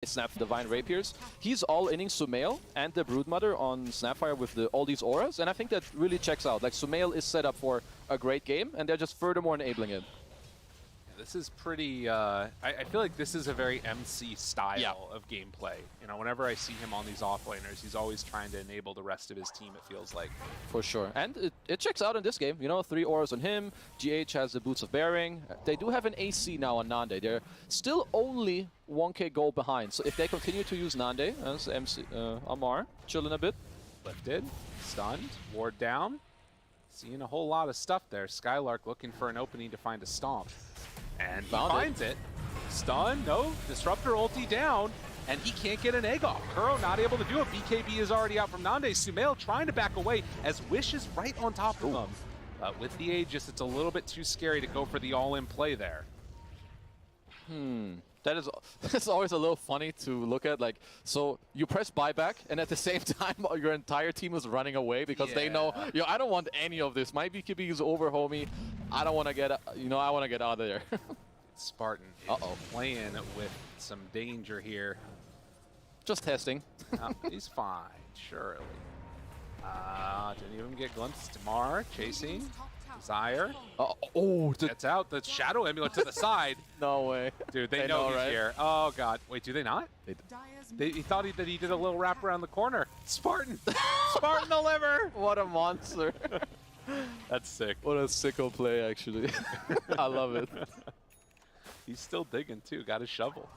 Snap Divine Rapiers. He's all-inning Sumail and the Broodmother on Snapfire with all these auras, and I think that really checks out. Like, Sumail is set up for a great game, and they're just furthermore enabling it. This is pretty, I feel like this is a very MC style of gameplay. You know, whenever I see him on these offlaners, he's always trying to enable the rest of his team, it feels like. For sure. And it checks out in this game. You know, 3 auras on him. GH has the Boots of Bearing. They do have an AC now on Nande. They're still only 1k gold behind. So if they continue to use Nande as MC, Amar, chilling a bit. Lifted, stunned, ward down. Seeing a whole lot of stuff there. Skylark looking for an opening to find a stomp. And he finds it. Stun, no, Disruptor ulti down, and he can't get an egg off. Kuro not able to do it. BKB is already out from Nande. Sumail trying to back away as Wish is right on top of him. With the Aegis, it's a little bit too scary to go for the all-in play there. That's always a little funny to look at. Like, so you press buyback, and at the same time, your entire team is running away because they know, yo, I don't want any of this. My BKB is over, homie. I don't want to get, I want to get out of there. Spartan playing with some danger here. Just testing. He's fine, surely. Didn't even get glimpsed. Tamar chasing. Desire. Gets out the Shadow Amulet to the side. No way. Dude, they know he's right? Here. Oh, God. Wait, do they not? He thought that he did a little wrap around the corner. Spartan. Spartan deliver. What a monster. That's sick. What a sicko play, actually. I love it. He's still digging, too. Got his shovel.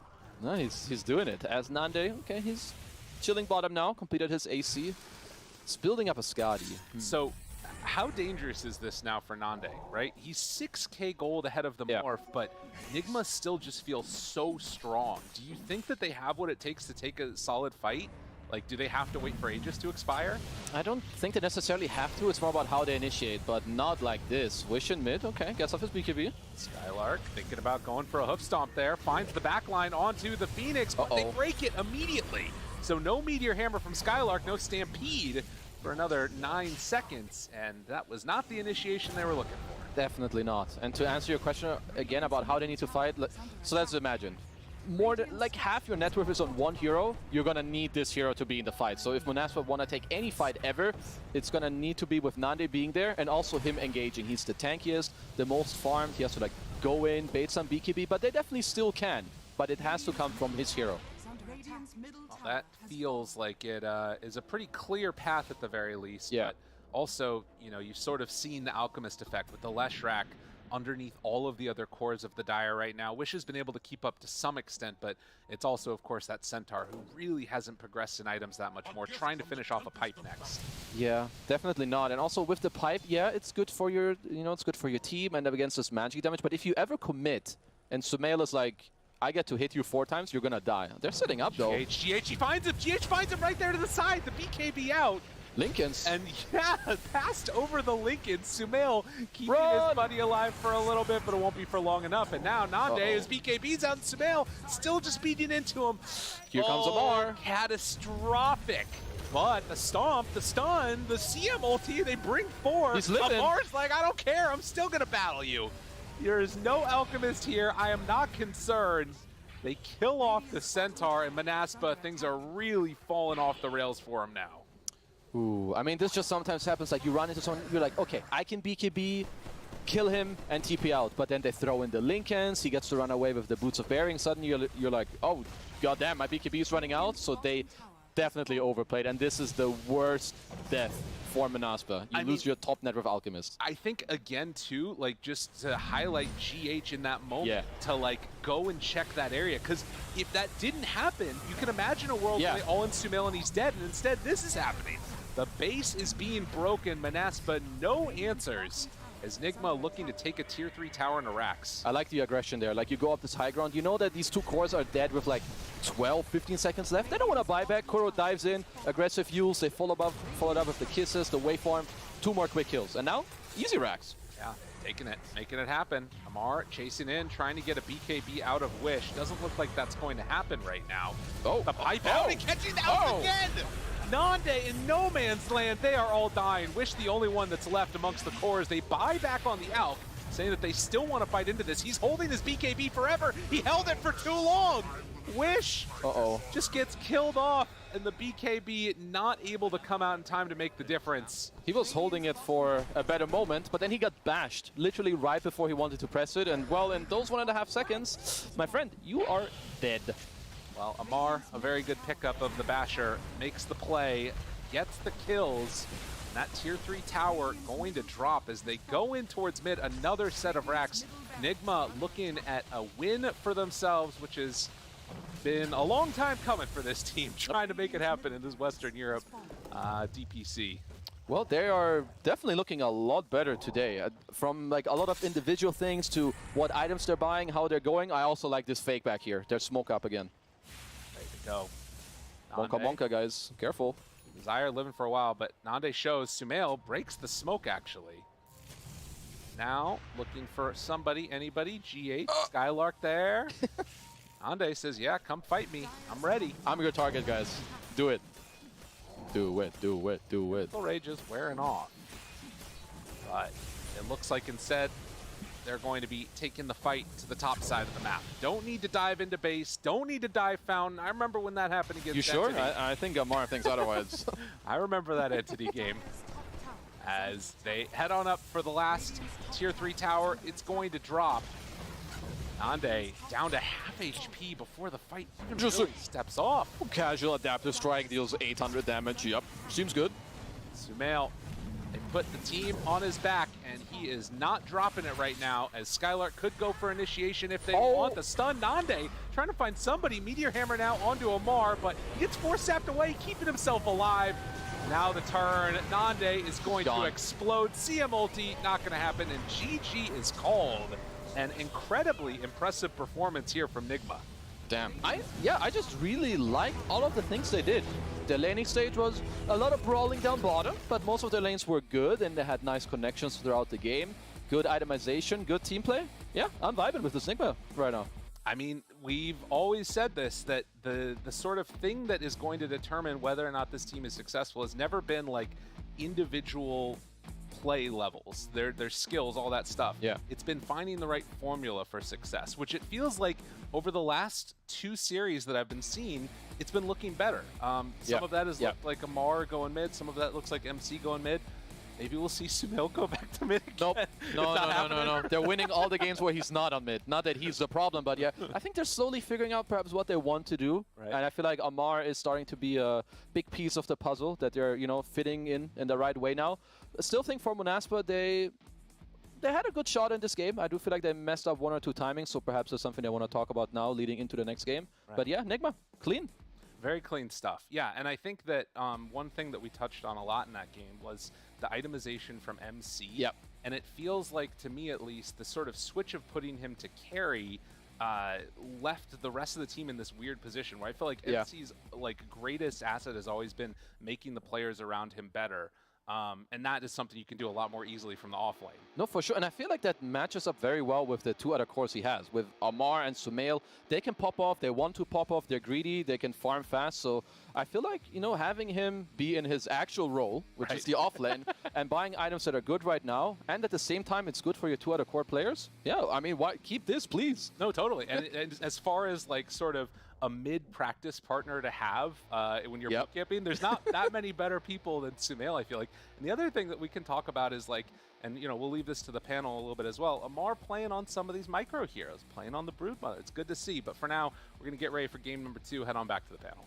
No, he's doing it. As Nande, okay, he's chilling bottom now. Completed his AC. He's building up a Skadi. So, how dangerous is this now for Nande, right? He's 6k gold ahead of the Morph, but NIgma still just feels so strong. Do you think that they have what it takes to take a solid fight? Like, do they have to wait for Aegis to expire? I don't think they necessarily have to. It's more about how they initiate, but not like this. Wish in mid, okay, gets off his BKB. Skylark thinking about going for a hoof stomp there. Finds the backline onto the Phoenix, but they break it immediately. So no Meteor Hammer from Skylark, no Stampede for another 9 seconds, and that was not the initiation they were looking for. Definitely not. And to answer your question again about how they need to fight, so let's imagine. More than like half your net worth is on one hero, you're gonna need this hero to be in the fight. So if Monaspa wanna take any fight ever, it's gonna need to be with Nande being there and also him engaging. He's the tankiest, the most farmed, he has to like go in, bait some BKB, but they definitely still can. But it has to come from his hero. Well, that feels like it is a pretty clear path at the very least. Yeah. But also, you know, you've sort of seen the Alchemist effect with the Leshrac underneath all of the other cores of the Dire right now. Wish has been able to keep up to some extent, but it's also, of course, that Centaur who really hasn't progressed in items that much more, trying to finish off a pipe next. Yeah, definitely not. And also with the pipe, yeah, it's good for your, it's good for your team and against this magic damage. But if you ever commit and Sumail is like, I get to hit you 4 times, you're gonna die. They're setting up though. GH, he finds him! GH finds him right there to the side! The BKB out! Lincolns. And yeah, passed over the Lincolns. Sumail keeping his buddy alive for a little bit, but it won't be for long enough. And now Nande, his BKB's out, and Sumail still just beating into him. Here comes Amar. Catastrophic. But the stomp, the stun, the CM ulti, they bring 4. He's living. Amar's like, I don't care, I'm still gonna battle you. There is no Alchemist here, I am not concerned. They kill off the Centaur, and Monaspa, things are really falling off the rails for him now. Ooh, I mean, this just sometimes happens. Like, you run into someone, you're like, okay, I can BKB, kill him, and TP out. But then they throw in the Lincolns, he gets to run away with the Boots of Bearing. Suddenly, you're like, oh, goddamn, my BKB is running out. So they definitely overplayed, and this is the worst death for Monaspa. You lose your top net with Alchemist. I think, again, too, like, just to highlight GH in that moment, to, like, go and check that area. Because if that didn't happen, you can imagine a world where they all in Sumail and he's dead, and instead this is happening. The base is being broken. Monaspa, no answers. As NIgma looking to take a tier 3 tower in Arax. I like the aggression there. Like, you go up this high ground, you know that these 2 cores are dead with like 12, 15 seconds left. They don't want to buy back. Kuro dives in, aggressive use. They followed up with the kisses, the waveform. 2 more quick kills. And now, easy racks. Yeah, taking it, making it happen. Amar chasing in, trying to get a BKB out of Wish. Doesn't look like that's going to happen right now. The pipe out and catching the ult again! Nande in no man's land, they are all dying. Wish the only one that's left amongst the cores. They buy back on the Alk, saying that they still want to fight into this. He's holding his BKB forever. He held it for too long. Wish Uh-oh. just gets killed off, and the BKB not able to come out in time to make the difference. He was holding it for a better moment, but then he got bashed literally right before he wanted to press it. And well, in those 1.5 seconds, my friend, you are dead. Well, Amar, a very good pickup of the basher, makes the play, gets the kills. And that tier 3 tower going to drop as they go in towards mid. Another set of racks. NIgma looking at a win for themselves, which has been a long time coming for this team, trying to make it happen in this Western Europe DPC. Well, they are definitely looking a lot better today. From like a lot of individual things to what items they're buying, how they're going. I also like this fake back here. There's smoke up again. Ready to go. Monka Monka, guys. Careful. Desire living for a while, but Nande shows Sumail breaks the smoke, actually. Now, looking for somebody, anybody. G8, Skylark there. Nande says, yeah, come fight me. I'm ready. I'm your target, guys. Do it. Do it, do it, do it. The Rage is wearing off. But it looks like instead, they're going to be taking the fight to the top side of the map. Don't need to dive into base. Don't need to dive fountain. I remember when that happened against You sure? Entity. I think Amar thinks otherwise. I remember that Entity game. As they head on up for the last tier 3 tower, it's going to drop. Nande down to half HP before the fight even Just really steps off. Casual adaptive strike deals 800 damage. Yep, seems good. Sumail, they put the team on his back, and he is not dropping it right now, as Skylark could go for initiation if they want the stun. Nande trying to find somebody. Meteor Hammer now onto Amar, but he gets force-sapped away, keeping himself alive. Now the turn. Nande is going to explode. CM ulti, not going to happen, and GG is called. An incredibly impressive performance here from NIgma. Damn. I just really liked all of the things they did. The laning stage was a lot of brawling down bottom, but most of their lanes were good and they had nice connections throughout the game. Good itemization, good team play. Yeah, I'm vibing with this NIgma right now. I mean, we've always said this, that the sort of thing that is going to determine whether or not this team is successful has never been like individual play levels, their skills, all that stuff. Yeah. It's been finding the right formula for success, which it feels like over the last 2 series that I've been seeing, it's been looking better. Some of that has looked like Amar going mid, some of that looks like MC going mid. Maybe we'll see Sumail go back to mid again. Nope. No. They're winning all the games where he's not on mid. Not that he's the problem, but yeah, I think they're slowly figuring out perhaps what they want to do. Right. And I feel like Amar is starting to be a big piece of the puzzle that they're, you know, fitting in the right way now. I still think for Monaspa, they had a good shot in this game. I do feel like they messed up 1 or 2 timings, so perhaps there's something they want to talk about now leading into the next game. Right. But yeah, NIgma, clean. Very clean stuff. Yeah, and I think that one thing that we touched on a lot in that game was the itemization from MC. Yep. And it feels like, to me at least, the sort of switch of putting him to carry left the rest of the team in this weird position where I feel like MC's like greatest asset has always been making the players around him better. And that is something you can do a lot more easily from the offlane. No, for sure. And I feel like that matches up very well with the 2 other cores he has. With Amar and Sumail, they can pop off. They want to pop off. They're greedy. They can farm fast. So I feel like, you know, having him be in his actual role, which is the offlane, and buying items that are good right now, and at the same time, it's good for your 2 other core players. Yeah, I mean, why keep this, please? No, totally. And as far as like sort of a mid-practice partner to have when you're boot camping, there's not that many better people than Sumail, I feel like. And the other thing that we can talk about is like, and you know, we'll leave this to the panel a little bit as well, Amar playing on some of these micro heroes, playing on the Broodmother. It's good to see. But for now, we're going to get ready for game number 2. Head on back to the panel.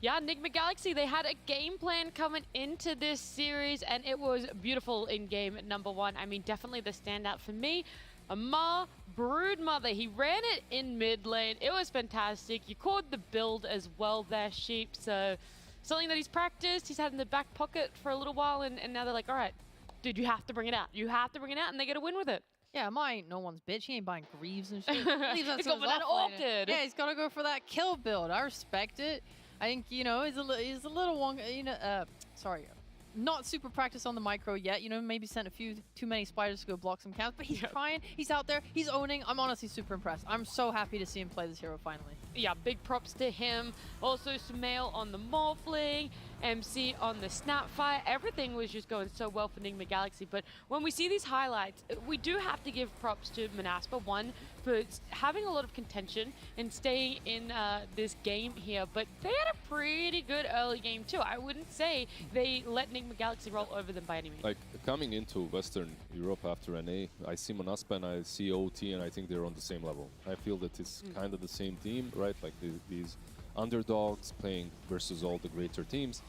Yeah, NIgma Galaxy, they had a game plan coming into this series, and it was beautiful in game number 1. I mean, definitely the standout for me. Amar, Broodmother, he ran it in mid lane. It was fantastic. You called the build as well there, Sheep. So something that he's practiced, he's had in the back pocket for a little while, and now they're like, all right, dude, you have to bring it out. You have to bring it out, and they get a win with it. Yeah, Amar ain't no one's bitch. He ain't buying Greaves and shit. He's going for that Orchid. Yeah, he's got to go for that kill build. I respect it. I think, you know, he's a little one, you know, sorry. Not super practiced on the micro yet, you know, maybe sent a few too many spiders to go block some camps, but he's trying, he's out there, he's owning. I'm honestly super impressed. I'm so happy to see him play this hero finally. Yeah, big props to him. Also, Sumail on the Morphling. MC on the Snapfire. Everything was just going so well for NIgma Galaxy. But when we see these highlights, we do have to give props to Monaspa. One, for having a lot of contention and staying in this game here. But they had a pretty good early game too. I wouldn't say they let NIgma Galaxy roll over them by any means. Like, coming into Western Europe after NA, I see Monaspa and I see OT, and I think they're on the same level. I feel that it's kind of the same team, right? Like these underdogs playing versus all the greater teams.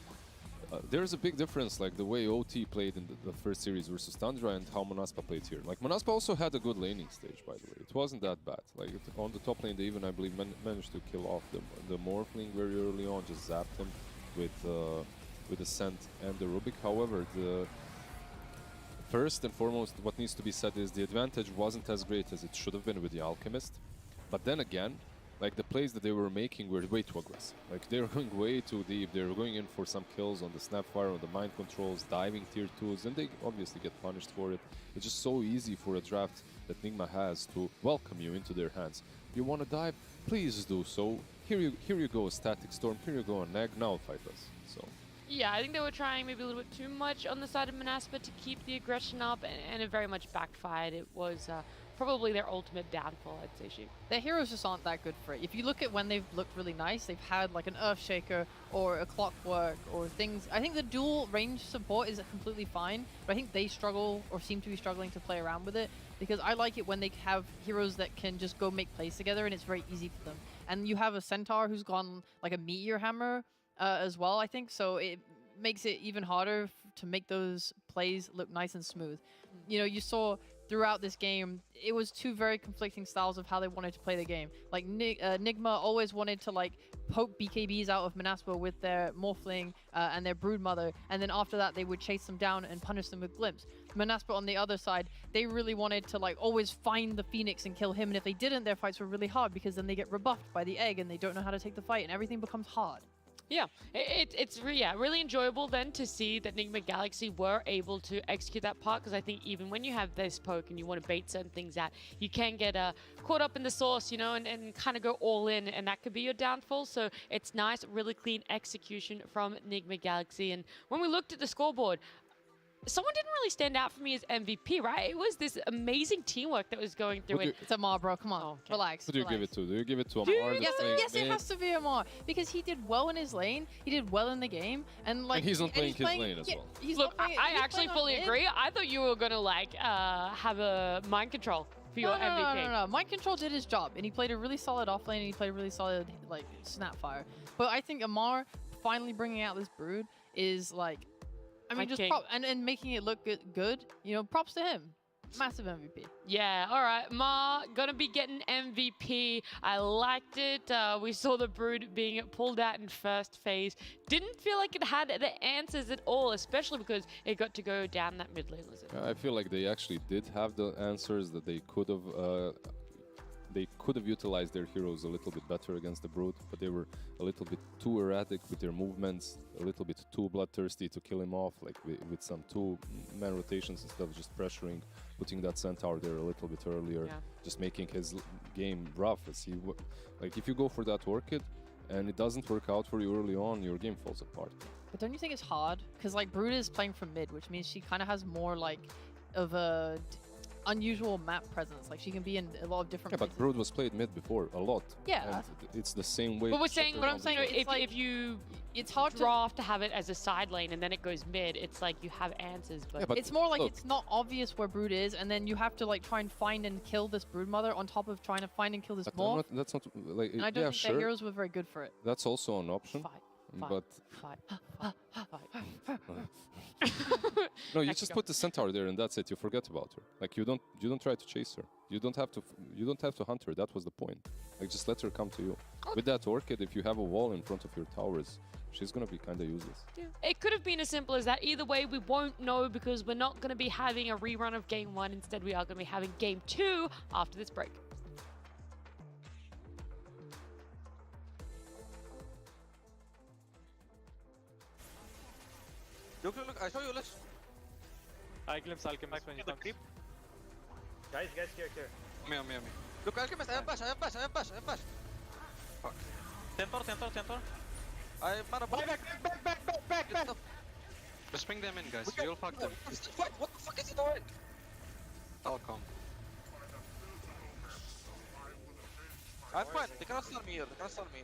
There's a big difference, like the way OT played in the first series versus Tundra and how Monaspa played here. Like, Monaspa also had a good laning stage, by the way. It wasn't that bad. Like, on the top lane, they even, I believe, managed to kill off the Morphling very early on, just zapped him with the Scent and the Rubik. However, the first and foremost, what needs to be said is the advantage wasn't as great as it should have been with the Alchemist. But then again, like, the plays that they were making were way too aggressive. Like, they were going way too deep. They were going in for some kills on the Snapfire, on the mind controls, diving tier 2s, and they obviously get punished for it. It's just so easy for a draft that NIgma has to welcome you into their hands. You want to dive? Please do so. Here you go, Static Storm. Here you go, a Neg. Now fight us. So. Yeah, I think they were trying maybe a little bit too much on the side of Monaspa to keep the aggression up, and it very much backfired. It was probably their ultimate downfall, I'd say, Sheik. Their heroes just aren't that good for it. If you look at when they've looked really nice, they've had like an Earthshaker or a Clockwork or things. I think the dual range support is completely fine, but I think they struggle or seem to be struggling to play around with it, because I like it when they have heroes that can just go make plays together and it's very easy for them. And you have a Centaur who's gone like a Meteor Hammer as well, I think, so it makes it even harder to make those plays look nice and smooth. You know, you saw throughout this game, it was two very conflicting styles of how they wanted to play the game. Like, NIgma always wanted to like poke BKBs out of Monaspa with their Morphling and their Broodmother, and then after that they would chase them down and punish them with Glimpse. Monaspa on the other side, they really wanted to like always find the Phoenix and kill him, and if they didn't, their fights were really hard because then they get rebuffed by the egg and they don't know how to take the fight and everything becomes hard. Yeah, it's really enjoyable then to see that NIgma Galaxy were able to execute that part, because I think even when you have this poke and you want to bait certain things out, you can get caught up in the sauce, you know, and kind of go all in, and that could be your downfall. So it's nice, really clean execution from NIgma Galaxy. And when we looked at the scoreboard, someone didn't really stand out for me as MVP, right? It was this amazing teamwork that was going through it. It's Amar, bro. Come on. Oh, okay. Relax. Who do you give it to? Do you give it to Amar? Yes, it has to be Amar, because he did well in his lane. He did well in the game, and like, and he's not playing his lane as well. Look, I actually fully agree. I thought you were gonna like have a mind control for your MVP. No. Mind control did his job, and he played a really solid off lane, and he played a really solid like Snapfire. But I think Amar finally bringing out this Brood is like, I mean, just and making it look good. You know, props to him. Massive MVP. Yeah, all right. Ma, gonna be getting MVP. I liked it. We saw the Brood being pulled out in first phase. Didn't feel like it had the answers at all, especially because it got to go down that mid lane. I feel like they actually did have the answers that they could have. They could have utilized their heroes a little bit better against the Brood, but they were a little bit too erratic with their movements, a little bit too bloodthirsty to kill him off, like with some two-man rotations instead of just pressuring, putting that Centaur there a little bit earlier, just making his game rough. As he like, if you go for that Orchid and it doesn't work out for you early on, your game falls apart. But don't you think it's hard? Because like Brood is playing from mid, which means she kind of has more like of a unusual map presence. Like, she can be in a lot of different places. But Brood was played mid before a lot. Yeah. And it's the same way. But what I'm saying, if you it's hard draft to have it as a side lane and then it goes mid, it's like you have answers, but it's more like it's not obvious where Brood is, and then you have to like try and find and kill this Broodmother on top of trying to find and kill this Morph. That's not like. And I don't think their heroes were very good for it. That's also an option. But no, you just put the Centaur there and that's it. You forget about her. Like, you don't try to chase her. You don't have to hunt her. That was the point. Like, just let her come to you. With that Orchid, if you have a wall in front of your towers, she's gonna be kind of useless. Yeah. It could have been as simple as that. Either way, we won't know, because we're not going to be having a rerun of Game 1. Instead, we are going to be having Game 2 after this break. Look, I saw you, let's... I glimpse Alchemist when you come. Guys, here. Me. Look, Alchemist, I have bash. Fuck. Centaur. I'm mana back. Just bring them in, guys. You'll fuck them. What the fuck is he doing? I'll come. I'm fine. They cannot stun me here. They cannot stun me.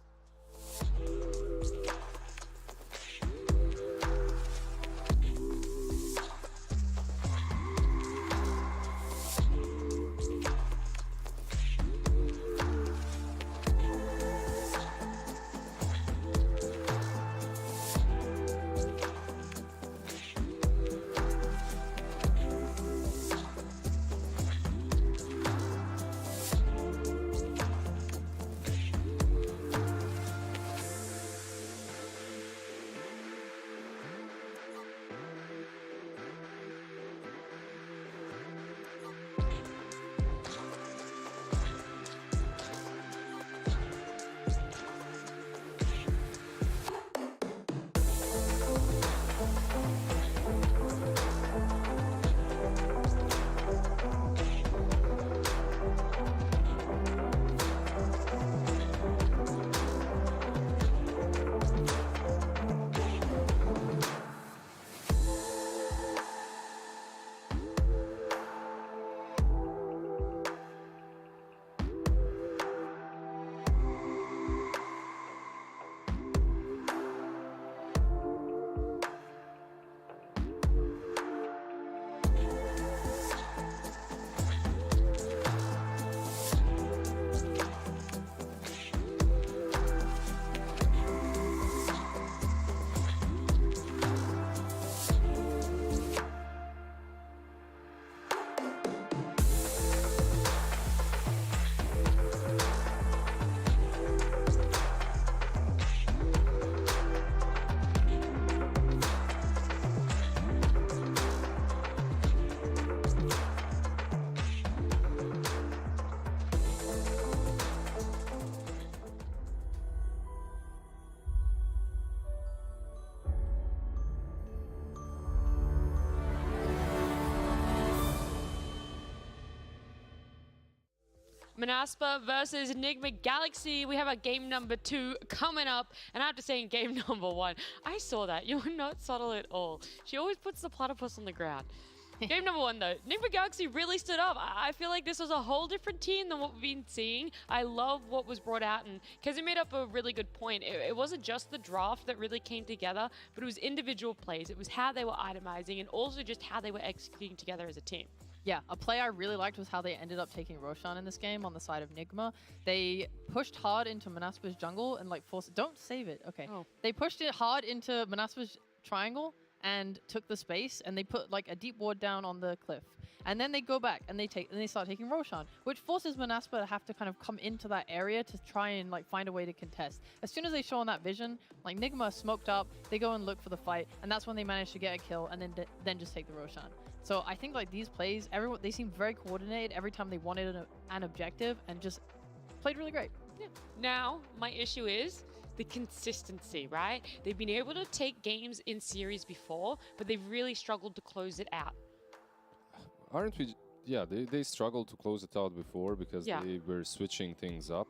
Monaspa versus NIgma Galaxy. We have a game number 2 coming up. And I have to say, in game number 1, I saw that. You're not subtle at all. She always puts the platypus on the ground. Game number 1, though. NIgma Galaxy really stood up. I feel like this was a whole different team than what we've been seeing. I love what was brought out, and Kezi made up a really good point. It wasn't just the draft that really came together, but it was individual plays. It was how they were itemizing and also just how they were executing together as a team. Yeah, a play I really liked was how they ended up taking Roshan in this game on the side of NIgma. They pushed hard into Monaspa's jungle and like forced... Don't save it. Okay. Oh. They pushed it hard into Monaspa's triangle and took the space, and they put like a deep ward down on the cliff. And then they go back and they start taking Roshan, which forces Monaspa to have to kind of come into that area to try and like find a way to contest. As soon as they show on that vision, like NIgma smoked up, they go and look for the fight, and that's when they manage to get a kill and then just take the Roshan. So I think like these plays, they seemed very coordinated every time they wanted an objective and just played really great. Yeah. Now, my issue is the consistency, right? They've been able to take games in series before, but they've really struggled to close it out. Aren't we? Yeah, they struggled to close it out before because they were switching things up.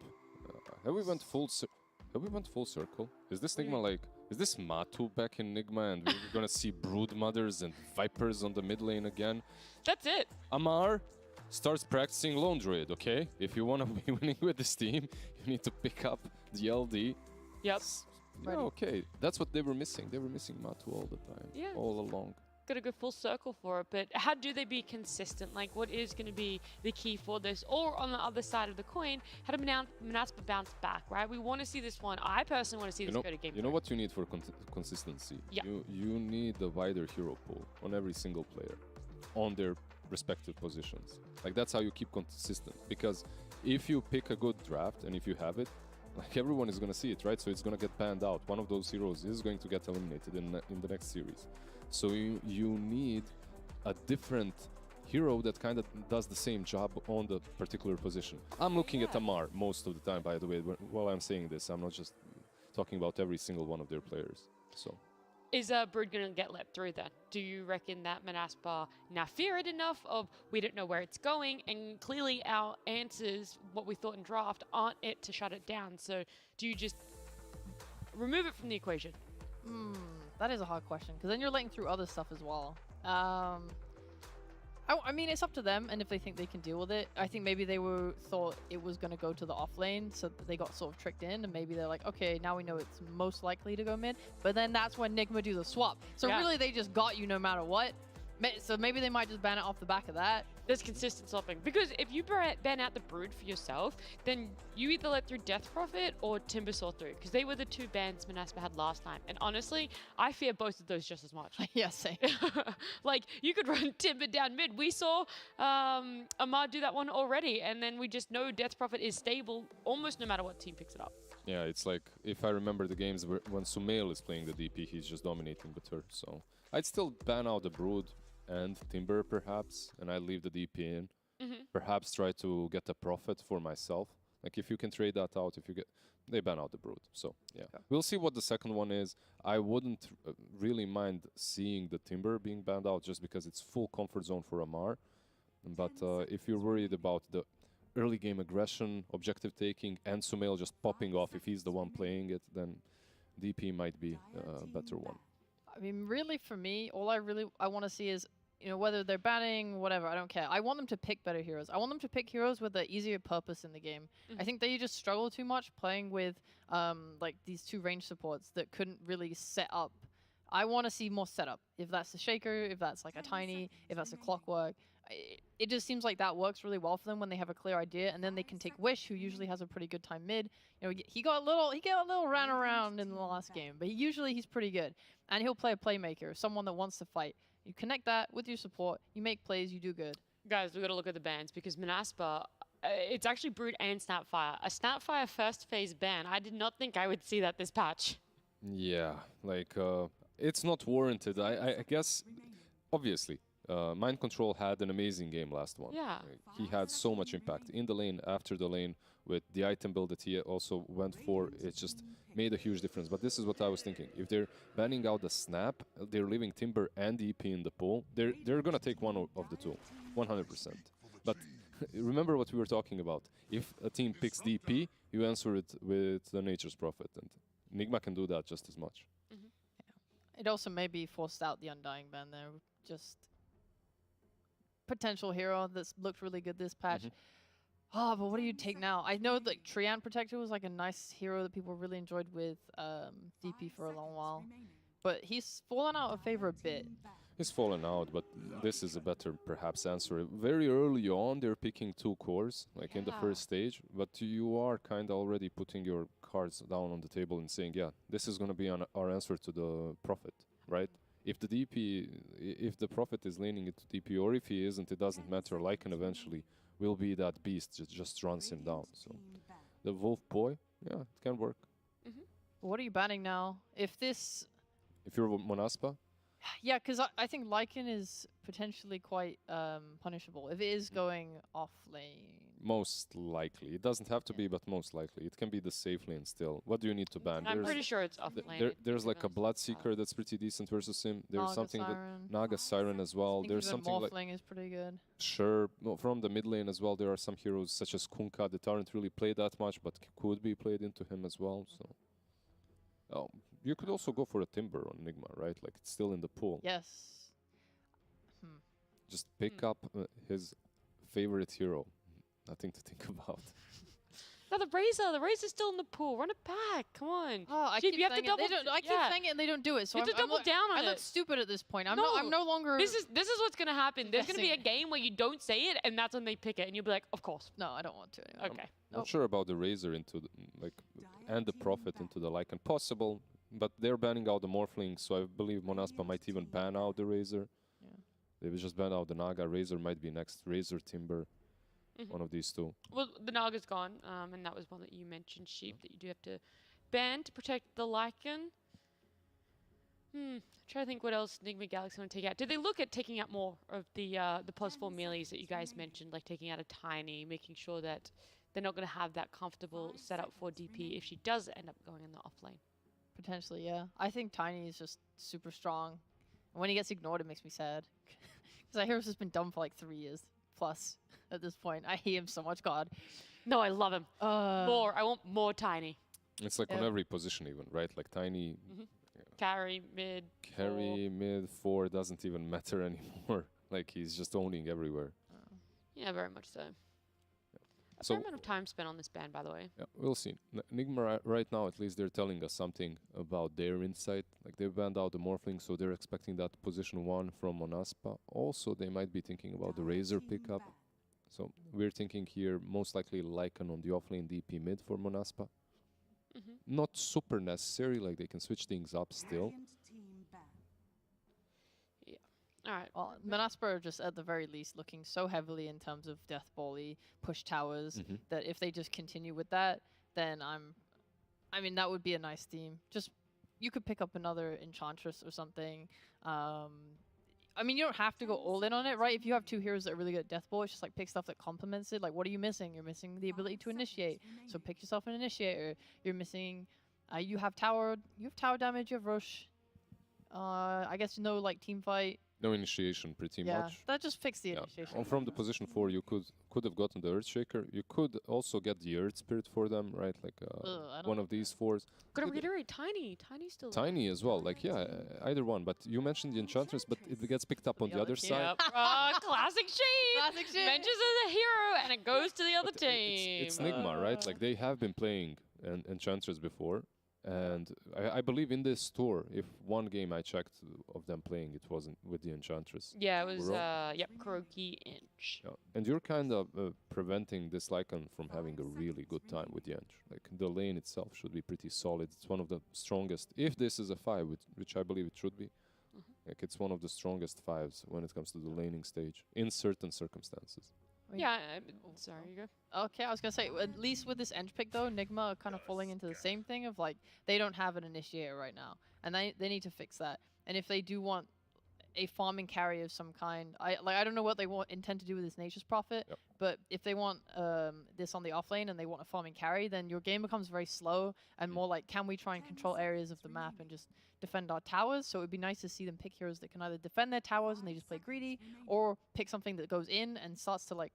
Have we went full circle? Is this NIgma like? Is this Matu back in NIgma, and we're gonna see Brood Mothers and Vipers on the mid lane again? That's it. Amar starts practicing Lone Druid, okay? If you wanna be winning with this team, you need to pick up the LD. Yep. Yeah, okay. That's what they were missing. They were missing Matu all the time, all along. Got to go full circle for it, but how do they be consistent? Like, what is going to be the key for this? Or on the other side of the coin, how do Monaspa bounce back, right? We want to see this one. I personally want to see this go to game. You know what you need for consistency? Yeah. You need a wider hero pool on every single player, on their respective positions. Like, that's how you keep consistent. Because if you pick a good draft, and if you have it, like, everyone is going to see it, right? So it's going to get panned out. One of those heroes is going to get eliminated in the next series. So you need a different hero that kind of does the same job on the particular position. I'm looking at Amar most of the time, by the way, while I'm saying this. I'm not just talking about every single one of their players. So, is Brood going to get let through then? Do you reckon that Monaspa now fear it enough of we don't know where it's going, and clearly our answers, what we thought in draft, aren't it to shut it down? So do you just remove it from the equation? That is a hard question, because then you're letting through other stuff as well. I mean, it's up to them, and if they think they can deal with it. I think maybe they thought it was going to go to the off lane, so they got sort of tricked in, and maybe they're like, okay, now we know it's most likely to go mid. But then that's when NIgma do the swap. So really, they just got you no matter what. So maybe they might just ban it off the back of that. There's consistent swapping. Because if you ban out the Brood for yourself, then you either let through Death Prophet or Timber saw through. Because they were the two bans Monaspa had last time. And honestly, I fear both of those just as much. Yeah, same. Like, you could run Timber down mid. We saw Amar do that one already. And then we just know Death Prophet is stable almost no matter what team picks it up. Yeah, it's like, if I remember the games when Sumail is playing the DP, he's just dominating the turf. So I'd still ban out the Brood and Timber perhaps, and I leave the DP in. Perhaps try to get a profit for myself. Like if you can trade that out, they ban out the Brood. So yeah, we'll see what the second one is. I wouldn't really mind seeing the Timber being banned out just because it's full comfort zone for Amar. But if you're worried about the early game aggression, objective taking, and Sumail just popping off if he's the one playing it, then DP might be a better one. I mean, really, for me, all I want to see is, you know, whether they're banning, whatever, I don't care. I want them to pick better heroes. I want them to pick heroes with an easier purpose in the game. I think they just struggle too much playing with, like, these two range supports that couldn't really set up. I want to see more setup. If that's a Shaker, if that's like a Tiny, if that's a Clockwork. It just seems like that works really well for them when they have a clear idea, and then they can take Wish, who usually has a pretty good time mid. You know, he got a little ran around in the last game, but he's pretty good, and he'll play a playmaker, someone that wants to fight. You connect that with your support, you make plays, you do good. Guys, we got to look at the bans because Monaspa, it's actually Brood and Snapfire. A Snapfire first phase ban. I did not think I would see that this patch. Yeah, like it's not warranted. I guess, obviously. Mind Control had an amazing game last one. Yeah. He had so much impact in the lane, after the lane, with the item build that he also went for. It just made a huge difference. But this is what I was thinking. If they're banning out the snap, they're leaving Timber and EP in the pool, they're going to take one of the two, 100%. But remember what we were talking about. If a team picks DP, you answer it with the Nature's Prophet. And NIgma can do that just as much. Yeah. It also maybe forced out the Undying ban there. Just potential hero that's looked really good this patch. Oh, but what do you take now? I know like Treant Protector was like a nice hero that people really enjoyed with DP for a long while, but he's fallen out of favor a bit. He's fallen out, but this is a better perhaps answer. Very early on, they're picking two cores, like in the first stage, but you are kind of already putting your cards down on the table and saying, yeah, this is going to be our answer to the Prophet, right? If the Prophet is leaning into DP, or if he isn't, it doesn't matter. Lycan eventually will be that beast that just runs him down. So the Wolf Boy, yeah, it can work. What are you banning now? If you're Monaspa? Yeah, because I think Lycan is potentially quite punishable if it is going off lane. Most likely. It doesn't have to be, but most likely. It can be the safe lane still. What do you need to ban? I'm pretty sure it's off lane. There's like a Bloodseeker that's pretty decent versus him. There's Naga something Siren. that Naga Siren as well. There's something like Morphling is pretty good. Sure. No, from the mid lane as well, there are some heroes such as Kunkka that aren't really played that much, but could be played into him as well. So, you could also go for a Timber on NIgma, right? Like it's still in the pool. Yes. Just pick up his favorite hero. Nothing to think about. No, the Razor's still in the pool. Run it back. Come on. Oh, I Jeep, keep you have to saying double. it. I keep saying it and they don't do it. So You have to double down on I look it. stupid at this point. I'm No. no longer. This is what's gonna happen. There's gonna be a Guessing. game where you don't say it, and that's when they pick it, and you'll be like, of course. No, I don't want to anymore. Okay. Not sure about the Razor into the, and the Prophet into the Lycan. Possible, but they're banning out the Morphling, so I believe Monaspa might even ban out the Razor. Yeah. They will just ban out the Naga. Razor might be next. Razor, Timber, one of these two. Well, the Naga's gone, and that was one that you mentioned, Sheep, that you do have to ban to protect the Lycan. Trying to think what else NIgma Galaxy want to take out. Did they look at taking out more of the +4 melees that you guys mentioned, like taking out a Tiny, making sure that they're not going to have that comfortable setup for DP if she does end up going in the off lane? Potentially, yeah. I think Tiny is just super strong. And when he gets ignored, it makes me sad. Because I hear he's just been dumb for like 3 years plus at this point. I hate him so much, God. No, I love him. More. I want more Tiny. It's like on every position even, right? Like Tiny Carry, mid, carry, mid, 4 doesn't even matter anymore. Like he's just owning everywhere. Yeah, very much so. A So- fair amount of time spent on this ban, by the way. Yeah, we'll see. NIgma right now, at least they're telling us something about their insight. Like they banned out the Morphling, so they're expecting that position 1 from Monaspa. Also, they might be thinking about the Razor pickup. So we're thinking here most likely Lycan on the offlane DP mid for Monaspa. Not super necessary, like they can switch things up still. All right. Well, Monaspa are just at the very least looking so heavily in terms of death volley, push towers, that if they just continue with that, then I mean, that would be a nice theme. Just, you could pick up another Enchantress or something. I mean, you don't have to go all in on it, right? If you have 2 heroes that are really good at death volley, it's just like pick stuff that complements it. Like, what are you missing? You're missing the ability to initiate. So pick yourself an initiator. You're missing, you have tower damage, you have rush. I guess no, like, team fight. No initiation, pretty much. That just fixed the initiation. And from the position 4, you could have gotten the Earthshaker. You could also get the Earth Spirit for them, right? Like one of these 4s. Gotta reiterate, Tiny. Tiny's still Tiny as well. Like, yeah, either one. But you mentioned the Enchantress, but it gets picked up on the other side. Yep. Classic sheep. Classic sheep. Mentions as a hero, and it goes to the other team. It's NIgma, right? Like, they have been playing Enchantress before. And I believe in this tour, if one game I checked of them playing, it wasn't with the Enchantress. Yeah, it was, Kuroki Inch. Yeah. And you're kind of preventing this Lycan from having a really good time with the Inch. Like, the lane itself should be pretty solid. It's one of the strongest, if this is a 5, which I believe it should be. Like, it's one of the strongest 5s when it comes to the laning stage, in certain circumstances. Yeah, sorry, you go. Okay, I was gonna say, at least with this Ench pick though, NIgma are kind of falling into the same thing of like, they don't have an initiator right now, and they need to fix that. And if they do want a farming carry of some kind, I don't know what they intend to do with this Nature's Prophet, but if they want this on the offlane and they want a farming carry, then your game becomes very slow and more like, can we try and control areas of the map and just defend our towers? So it would be nice to see them pick heroes that can either defend their towers and they just play greedy, or pick something that goes in and starts to like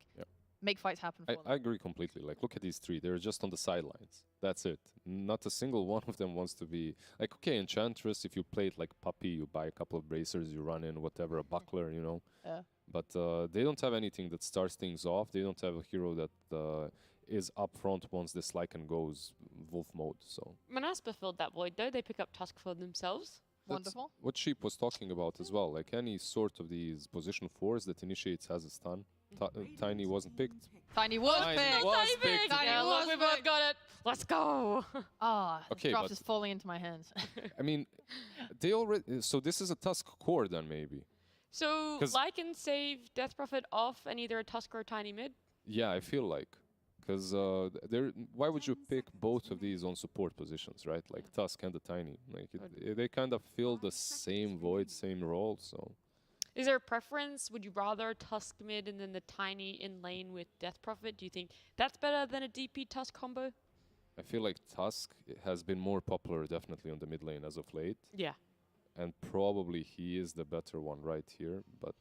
make fights happen for them. I agree completely. Like, look at these 3. They're just on the sidelines. That's it. Not a single one of them wants to be... Like, okay, Enchantress, if you play it like Puppy, you buy a couple of bracers, you run in, whatever, a buckler, you know. Yeah. But they don't have anything that starts things off. They don't have a hero that is up front once this Lycan goes Wolf mode, so... Monaspa filled that void, though. They pick up Tusk for themselves. Wonderful. What Sheep was talking about as well. Like, any sort of these position 4s that initiates has a stun. Tiny wasn't picked. Tiny was picked! was picked. Yeah, look, we both got it. Let's go. Okay, draft but- is falling into my hands. I mean, they already... So this is a Tusk core then, maybe. So, 'Cause- Lycan save Death Prophet off and either a Tusk or a Tiny mid? Yeah, I feel like. Because why would you pick both of these on support positions, right? Like Tusk and the Tiny. Like they kind of fill the same void, same role, so... Is there a preference? Would you rather Tusk mid and then the Tiny in lane with Death Prophet? Do you think that's better than a DP Tusk combo? I feel like Tusk has been more popular definitely on the mid lane as of late. Yeah. And probably he is the better one right here. But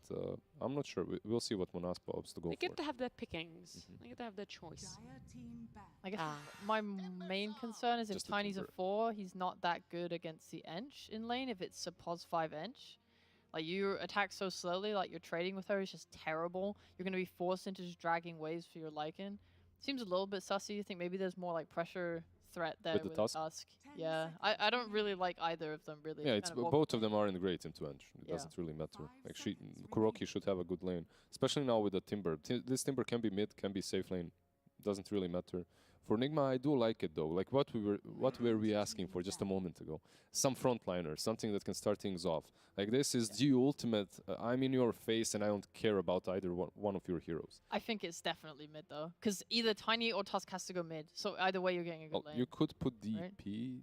I'm not sure. We'll see what Monaspa opts to go They for. get to have their pickings. They get to have their choice. I guess my main concern is if Just a Tiny's a keeper. 4, he's not that good against the Ench in lane. If it's a pos 5 Ench, like you attack so slowly, like you're trading with her is just terrible. You're going to be forced into just dragging waves for your Lycan. Seems a little bit sussy. I think maybe there's more like pressure threat there With with, the Tusk? Tusk. Yeah, I don't really like either of them really. Yeah, it's kind of both of them are in great into Ench. It Yeah. doesn't really matter. Like Kuroki should have a good lane, especially now with the Timber. This Timber can be mid, can be safe lane. Doesn't really matter. For NIgma, I do like it though. Like what were we asking for just a moment ago? Some frontliner, something that can start things off. Like this is the ultimate. I'm in your face, and I don't care about either one of your heroes. I think it's definitely mid though, because either Tiny or Tusk has to go mid. So either way, you're getting a good Well, lane. you could put right? DP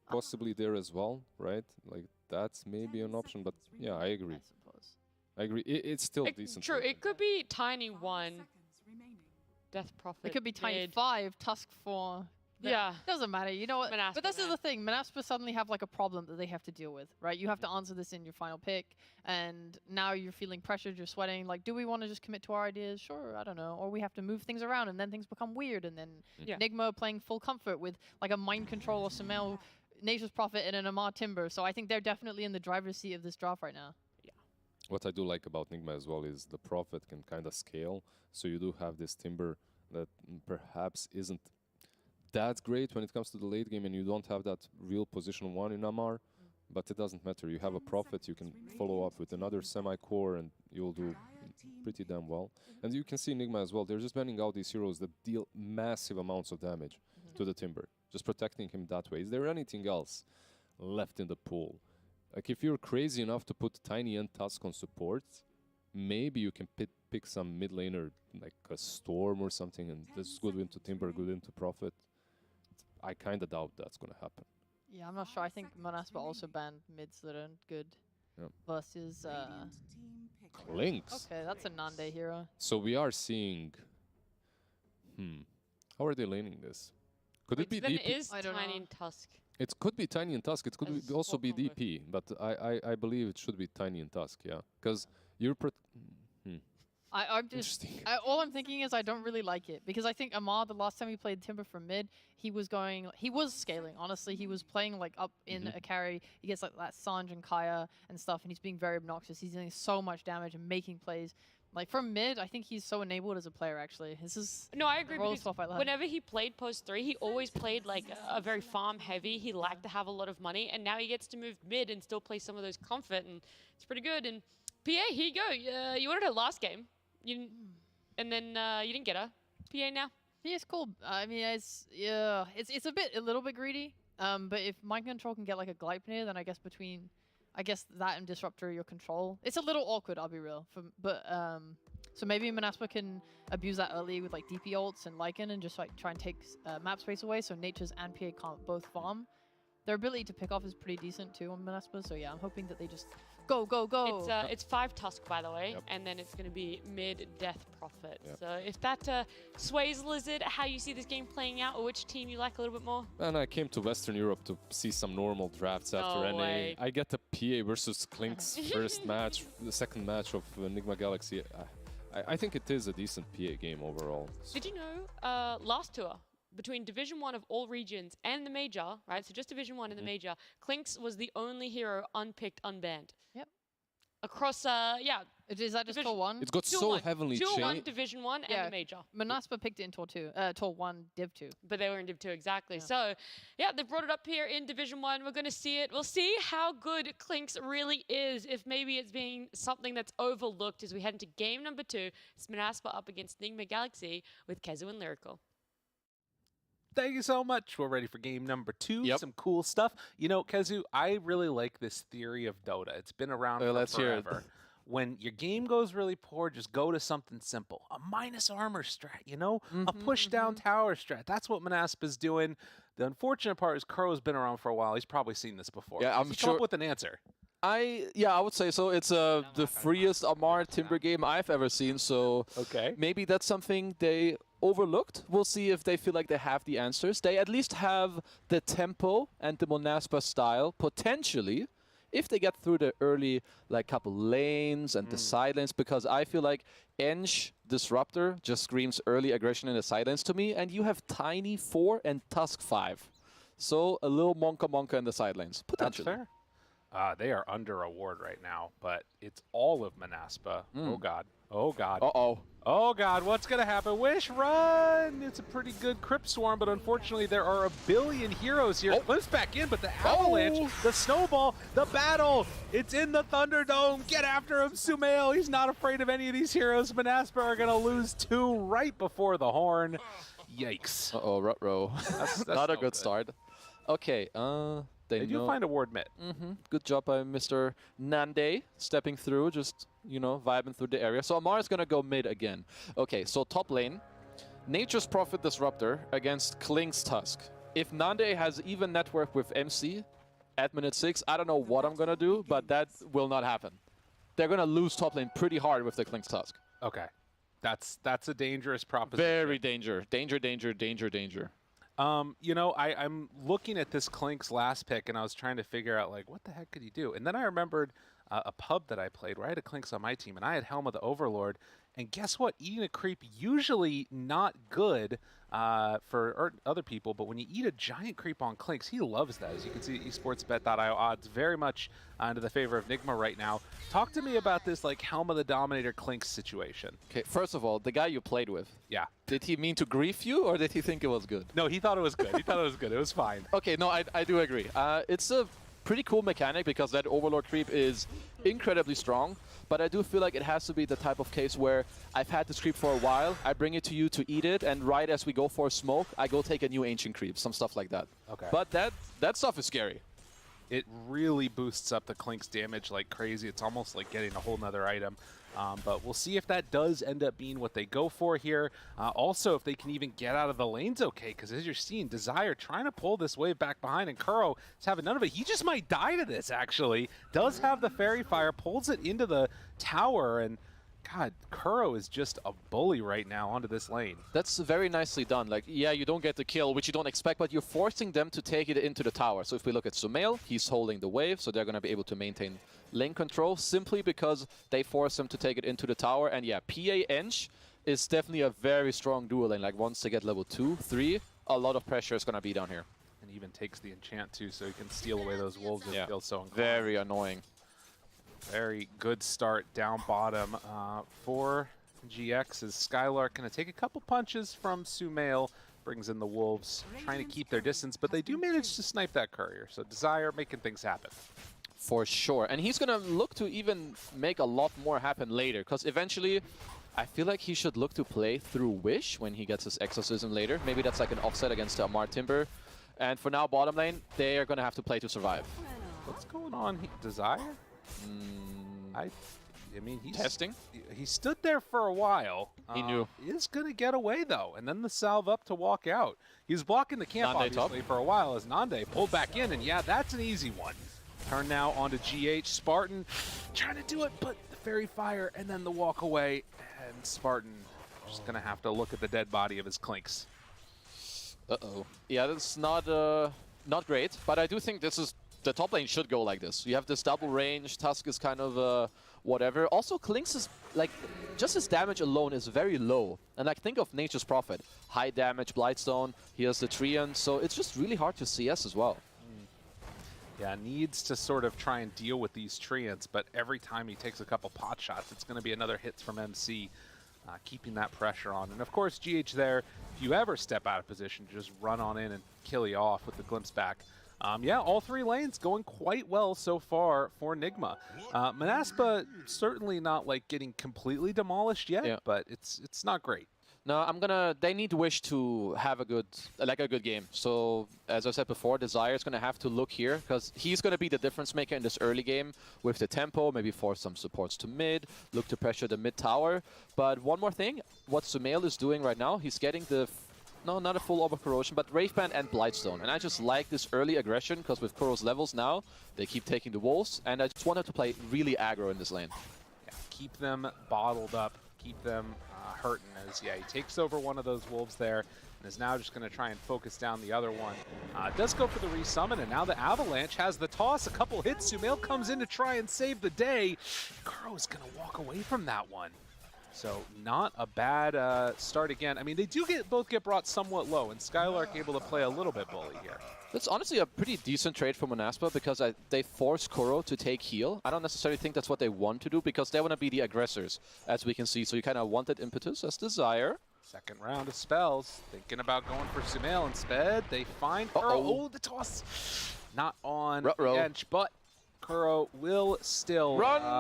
possibly there as well, right? Like that's maybe an option. But yeah, I agree. I suppose. I agree. It's still decent. True, content. it could be Tiny 1, Death Prophet It could be Tiny mid. 5, Tusk 4, Yeah. Doesn't matter, you know what? Monaspa, But this is man. the thing. Monaspa suddenly have like a problem that they have to deal with, right? You have to answer this in your final pick, and now you're feeling pressured, you're sweating. Like, do we want to just commit to our ideas? Sure, I don't know. Or we have to move things around, and then things become weird, and then Yeah. NIgma playing full comfort with like a mind control or Sumail, Nature's Prophet, and an Amar Timber. So I think they're definitely in the driver's seat of this draft right now. What I do like about NIgma as well is the Prophet can kind of scale. So you do have this Timber that perhaps isn't that great when it comes to the late game, and you don't have that real position 1 in Amar. But it doesn't matter. You have a Prophet, you can follow up with another semi-core, and you'll do pretty damn well. And you can see NIgma as well. They're just banning out these heroes that deal massive amounts of damage to the Timber, just protecting him that way. Is there anything else left in the pool? Like, if you're crazy enough to put Tiny and Tusk on support, maybe you can pick some mid laner, like a Storm or something, and this is good into Timber, good into Prophet. I kind of doubt that's going to happen. Yeah, I'm not sure. I think Monaspa also banned mids that aren't good Yep. versus. Clinks. Okay, that's a Nande hero. So we are seeing... How are they laning this? Could it be Then DP? it is I don't Tiny know. and Tusk. It could be Tiny and Tusk. It could As also be full combo. DP, but I believe it should be Tiny and Tusk, yeah. Because you're... I'm just. Interesting. All I'm thinking is I don't really like it because I think Amar, the last time he played Timber from mid, he was scaling. Honestly, he was playing like up in a carry. He gets like that Sanj and Kaya and stuff, and he's being very obnoxious. He's doing so much damage and making plays. Like from mid, I think he's so enabled as a player. Actually, this is No, I agree role because swap I like. whenever he played post 3, he always played like a very farm heavy. He liked to have a lot of money, and now he gets to move mid and still play some of those comfort, and it's pretty good. And PA, here you go. You wanted her last game, and then you didn't get her. PA now. Yeah, it's cool. I mean, it's a little bit greedy. But if mind control can get like a Gleipnir, then I guess that and Disruptor your control. It's a little awkward, I'll be real. So maybe Monaspa can abuse that early with like DP ults and Lycan and just like try and take map space away so Nature's and PA can't both farm. Their ability to pick off is pretty decent too on Monaspa, so yeah, I'm hoping that they just go. It's 5 Tusk, by the way, Yep. and then it's going to be mid Death Prophet. Yep. So if that sways Lizard, how you see this game playing out, or which team you like a little bit more? And I came to Western Europe to see some normal drafts after No NA. way. I get the PA versus Klink's first match, the second match of NIgma Galaxy. I think it is a decent PA game overall. Did you know last tour between Division 1 of all regions and the Major, right? So just Division 1 and the Major, Klinks was the only hero unpicked, unbanned. Yep. Across, Is that just Division- Tour 1? It's got Tour so 1. heavily Tour 1, changed. Division 1, Yeah. and the Major. Monaspa picked it in Tour 2, Tour 1, Div 2. But they were in Div 2, exactly. Yeah. So, yeah, they brought it up here in Division 1. We're going to see it. We'll see how good Klinks really is, if maybe it's being something that's overlooked as we head into game number 2. It's Monaspa up against NIgma Galaxy with Kezu and Lyrical. Thank you so much. We're ready for game number 2. Yep. Some cool stuff. You know, Kezu, I really like this theory of Dota. It's been around for Let's hear it. forever. When your game goes really poor, just go to something simple. A minus armor strat, you know? A push down tower strat. That's what Monaspa's doing. The unfortunate part is Crow's been around for a while. He's probably seen this before. Yeah, I'm Come sure- up with an answer. I would say so. It's the freest Amar Timber game I've ever seen. So Okay. maybe that's something they overlooked. We'll see if they feel like they have the answers. They at least have the tempo and the Monaspa style potentially, if they get through the early like couple lanes and the side lanes, because I feel like Eng Disruptor just screams early aggression in the side lanes to me, and you have Tiny 4 and Tusk 5. So a little monka in the side lanes, That's potentially. fair. They are under a ward right now, but it's all of Monaspa. Oh, God. Oh, God. Uh-oh. Oh, God. What's going to happen? Wish, run! It's a pretty good Crypt Swarm, but unfortunately there are a billion heroes here. Clips back in, but the avalanche, the snowball, the battle, it's in the Thunderdome. Get after him, Sumail. He's not afraid of any of these heroes. Monaspa are going to lose 2 right before the horn. Yikes. Uh-oh, Rutro. That's Not a no good start. Okay, They do know- find a ward mid. Good job by Mr. Nande stepping through, just, you know, vibing through the area. So Amar is going to go mid again. Okay, so top lane, Nature's Prophet Disruptor against Klink's Tusk. If Nande has even network with MC at minute 6, I don't know what I'm going to do, but that will not happen. They're going to lose top lane pretty hard with the Klink's Tusk. Okay. That's a dangerous proposition. Very danger. Danger. You know, I'm looking at this Klink's last pick, and I was trying to figure out, like, what the heck could he do? And then I remembered a pub that I played where I had a Klink's on my team, and I had Helm of the Overlord. And guess what? Eating a creep, usually not good for other people, but when you eat a giant creep on Klink's, he loves that. As you can see, esportsbet.io odds very much into the favor of NIgma right now. Talk to me about this, like, Helm of the Dominator Klink's situation. Okay, first of all, the guy you played with. Yeah. Did he mean to grief you, or did he think it was good? No, he thought it was good. He thought it was good. It was fine. Okay, no, I do agree. It's a pretty cool mechanic because that Overlord creep is incredibly strong, but I do feel like it has to be the type of case where I've had this creep for a while, I bring it to you to eat it, and right as we go for a smoke, I go take a new ancient creep, some stuff like that. Okay. But that stuff is scary. It really boosts up the Klink's damage like crazy. It's almost like getting a whole nother item. But we'll see if that does end up being what they go for here. Also, if they can even get out of the lanes okay, because as you're seeing, Desire trying to pull this wave back behind, and Kuro is having none of it. He just might die to this, actually. Does have the Fairy Fire, pulls it into the tower, and God, Kuro is just a bully right now onto this lane. That's very nicely done. Like, yeah, you don't get the kill, which you don't expect, but you're forcing them to take it into the tower. So if we look at Sumail, he's holding the wave, so they're going to be able to maintain lane control simply because they force him to take it into the tower. And yeah, PA Ench is definitely a very strong duo lane. Like, once they get level 2, 3, a lot of pressure is going to be down here. And even takes the enchant too, so he can steal away those wolves. Yeah, it feels so inclined. very annoying. Very good start down bottom for GX as Skylark going to take a couple punches from Sumail, brings in the wolves, trying to keep their distance, but they do manage to snipe that courier. So Desire making things happen. For sure. And he's going to look to even make a lot more happen later, because eventually I feel like he should look to play through Wish when he gets his Exorcism later. Maybe that's like an offset against Amar Timber. And for now, bottom lane, they are going to have to play to survive. What's going on here? Desire? I mean, he's testing. He stood there for a while. He knew. He is going to get away, though, and then the salve up to walk out. He's blocking the camp, Nande obviously, for a while as Nande pulled back in, and yeah, that's an easy one. Turn now onto GH. Spartan trying to do it, but the Fairy Fire, and then the walk away, and Spartan just going to have to look at the dead body of his Klinks. Uh-oh. Yeah, that's not great, but I do think this is... The top lane should go like this. You have this double range, Tusk is kind of whatever. Also, Klink's is, like, just his damage alone is very low. And, like, think of Nature's Prophet. High damage, Blightstone, he has the Treant, so it's just really hard to CS as well. Yeah, needs to sort of try and deal with these Treants, but every time he takes a couple pot shots, it's going to be another hits from MC, keeping that pressure on. And, of course, GH there, if you ever step out of position, just run on in and kill you off with the glimpse back. Yeah, all three lanes going quite well so far for NIgma. Monaspa certainly not like getting completely demolished yet, but it's not great. No, they need Wish to have a good game. So, as I said before, Desire is gonna have to look here, because he's gonna be the difference maker in this early game with the tempo, maybe force some supports to mid, look to pressure the mid tower. But one more thing, what Sumail is doing right now, he's getting the... No, not a full Orb of Corrosion, but Wraveband and Blightstone. And I just like this early aggression, because with Kuro's levels now, they keep taking the wolves, and I just want him to play really aggro in this lane. Yeah, keep them bottled up, keep them hurting as, yeah, he takes over one of those wolves there, and is now just going to try and focus down the other one. Does go for the resummon, and now the Avalanche has the toss, a couple hits. Sumail comes in to try and save the day. Kuro's going to walk away from that one. So not a bad start again. I mean, they do both get brought somewhat low, and Skylark able to play a little bit bully here. That's honestly a pretty decent trade for Monaspa, because they force Kuro to take heal. I don't necessarily think that's what they want to do, because they want to be the aggressors, as we can see. So you kind of want that impetus as Desire. Second round of spells. Thinking about going for Sumail instead. They find Kuro. Oh, the toss. Not on the bench, but Kuro will still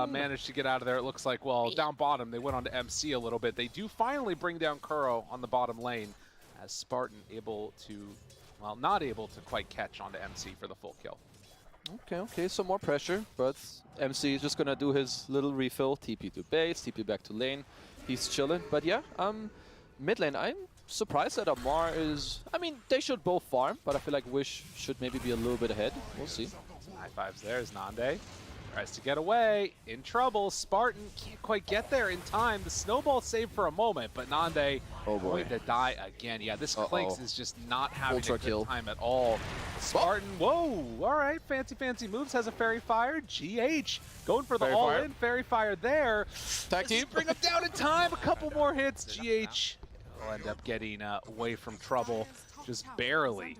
manage to get out of there. It looks like, well, down bottom, they went on to MC a little bit. They do finally bring down Kuro on the bottom lane, as Spartan able to, well, not able to quite catch onto MC for the full kill. Okay, some more pressure, but MC is just going to do his little refill, TP to base, TP back to lane. He's chilling. But yeah, mid lane, I'm surprised that Amar is... I mean, they should both farm, but I feel like Wish should maybe be a little bit ahead. We'll see. High fives there is Nande. Tries to get away, in trouble. Spartan can't quite get there in time. The snowball saved for a moment, but Nande going to die again. Yeah, this Clinks is just not having a good time at all. Spartan, whoa, all right, fancy moves, has a Fairy Fire. GH going for the all-in Fairy Fire there. Tag team. Bring him down in time, a couple more hits. GH will end up getting away from trouble, just barely.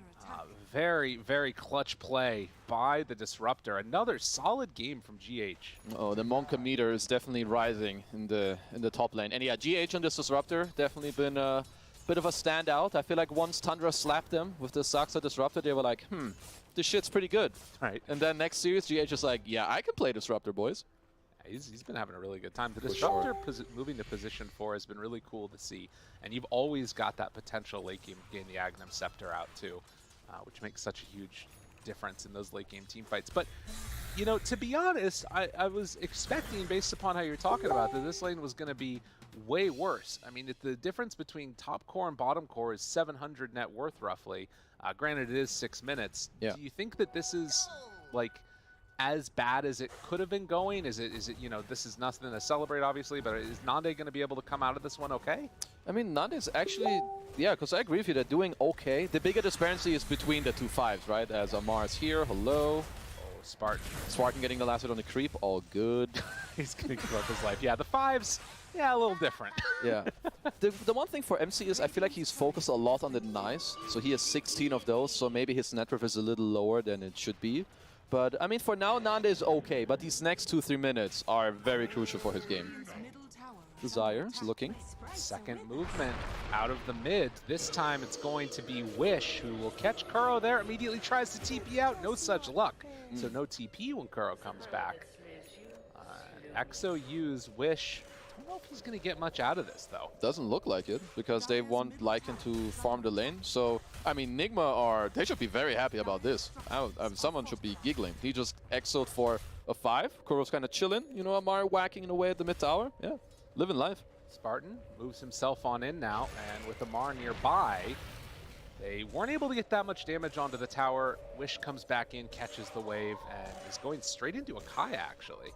Very, very clutch play by the Disruptor. Another solid game from GH. Oh, the Monka meter is definitely rising in the top lane. And yeah, GH on this Disruptor definitely been a bit of a standout. I feel like once Tundra slapped them with the Saxa Disruptor, they were like, this shit's pretty good. Right. And then next series, GH is like, yeah, I can play Disruptor, boys. He's been having a really good time. The Disruptor moving to position 4 has been really cool to see. And you've always got that potential late game to gain the Aghanim Scepter out too. Which makes such a huge difference in those late game team fights. But, you know, to be honest, I was expecting, based upon how you're talking about, that this lane was going to be way worse. I mean, the difference between top core and bottom core is 700 net worth, roughly. Granted, it is 6 minutes. Yeah. Do you think that this is, like, as bad as it could have been going? Is it, you know, this is nothing to celebrate, obviously, but is Nande going to be able to come out of this one okay? I mean, Nande's actually, yeah, because I agree with you, they're doing okay. The bigger disparity is between the two fives, right? As Amar's here, hello. Oh, Spartan. Spartan getting the last hit on the creep, all good. He's going to give up his life. Yeah, the fives, yeah, a little different. Yeah. The one thing for MC is I feel like he's focused a lot on the denies. So he has 16 of those, so maybe his net worth is a little lower than it should be. But, I mean, for now, Nande is okay, but these next 2-3 minutes are very crucial for his game. Desire is looking. Second movement out of the mid. This time it's going to be Wish, who will catch Kuro there, immediately tries to TP out. No such luck. So no TP when Kuro comes back. Exo use Wish. I don't know if he's going to get much out of this, though. Doesn't look like it, because they want Lycan to farm the lane. So, I mean, NIgma they should be very happy about this. Someone should be giggling. He just exoed for a 5. Kuro's kind of chilling. You know, Amar whacking away at the mid tower. Yeah, living life. Spartan moves himself on in now, and with Amar nearby, they weren't able to get that much damage onto the tower. Wish comes back in, catches the wave, and is going straight into a Kaya, actually.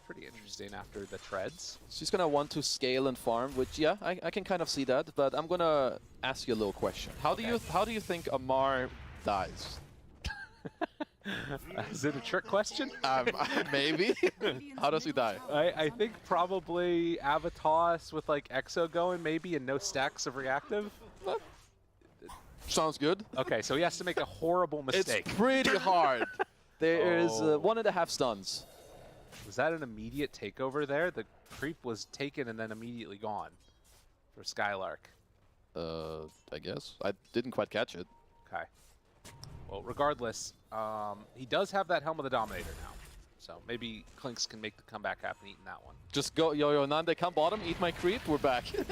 Pretty interesting after the treads. She's gonna want to scale and farm, which yeah, I can kind of see that. But I'm gonna ask you a little question. How do you think Amar dies? Is it a trick question? Maybe. How does he die? I think probably Avatos with like Exo going maybe and no stacks of reactive. Sounds good. Okay, so he has to make a horrible mistake. It's pretty hard. There is 1.5 stuns. Was that an immediate takeover there? The creep was taken and then immediately gone for Skylark. I guess. I didn't quite catch it. Okay. Well, regardless, he does have that Helm of the Dominator now. So maybe Clinks can make the comeback happen eating that one. Just go, yo, Nande, come bottom, eat my creep, we're back. There's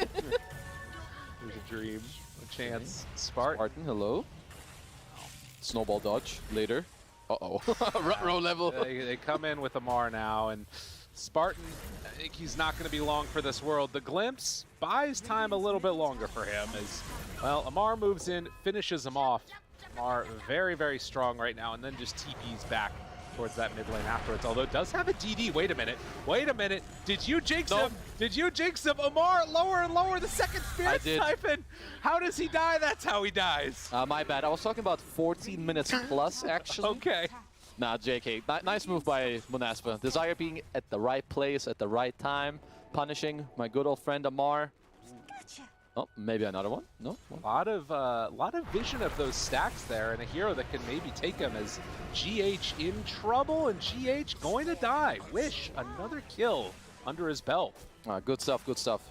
a dream, a chance. Spartan, hello. Snowball dodge later. Uh-oh. Row level. They come in with Amar now, and Spartan, I think he's not going to be long for this world. The Glimpse buys time a little bit longer for him as, well, Amar moves in, finishes him off. Amar very, very strong right now, and then just TPs back towards that mid lane afterwards, although it does have a DD. Wait a minute. Did you jinx him? Did you jinx him? Amar, lower and lower, the second Spirit Siphon. How does he die? That's how he dies. My bad. I was talking about 14 minutes plus, actually. Okay. Nah, JK. Nice move by Monaspa. Desire being at the right place at the right time, punishing my good old friend Amar. Oh, maybe another one? No? A lot of vision of those stacks there, and a hero that can maybe take him as GH in trouble, and GH going to die. Wish, another kill under his belt. Good stuff,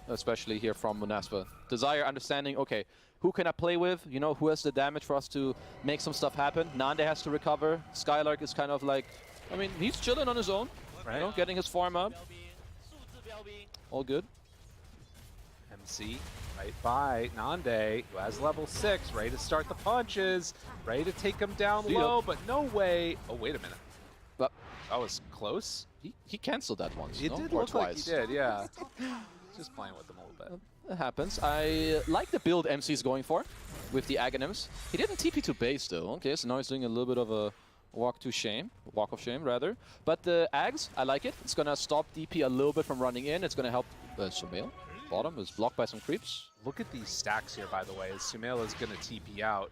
especially here from Monaspa. Desire understanding, okay, who can I play with? You know, who has the damage for us to make some stuff happen? Nande has to recover. Skylark is kind of like, I mean, he's chilling on his own, right? You know, getting his farm up. All good. MC right by Nande, who has level 6, ready to start the punches, ready to take him down low, but no way. Oh, wait a minute. But that was close. He canceled that once. It did look like he did, yeah. Just playing with them a little bit. It happens. I like the build MC's going for with the Aghanims. He didn't TP to base though. Okay, so now he's doing a little bit of a Walk to shame. Walk of shame, rather. But the Ags, I like it. It's going to stop DP a little bit from running in. It's going to help Sumail. Bottom is blocked by some creeps. Look at these stacks here, by the way, as Sumail is going to TP out.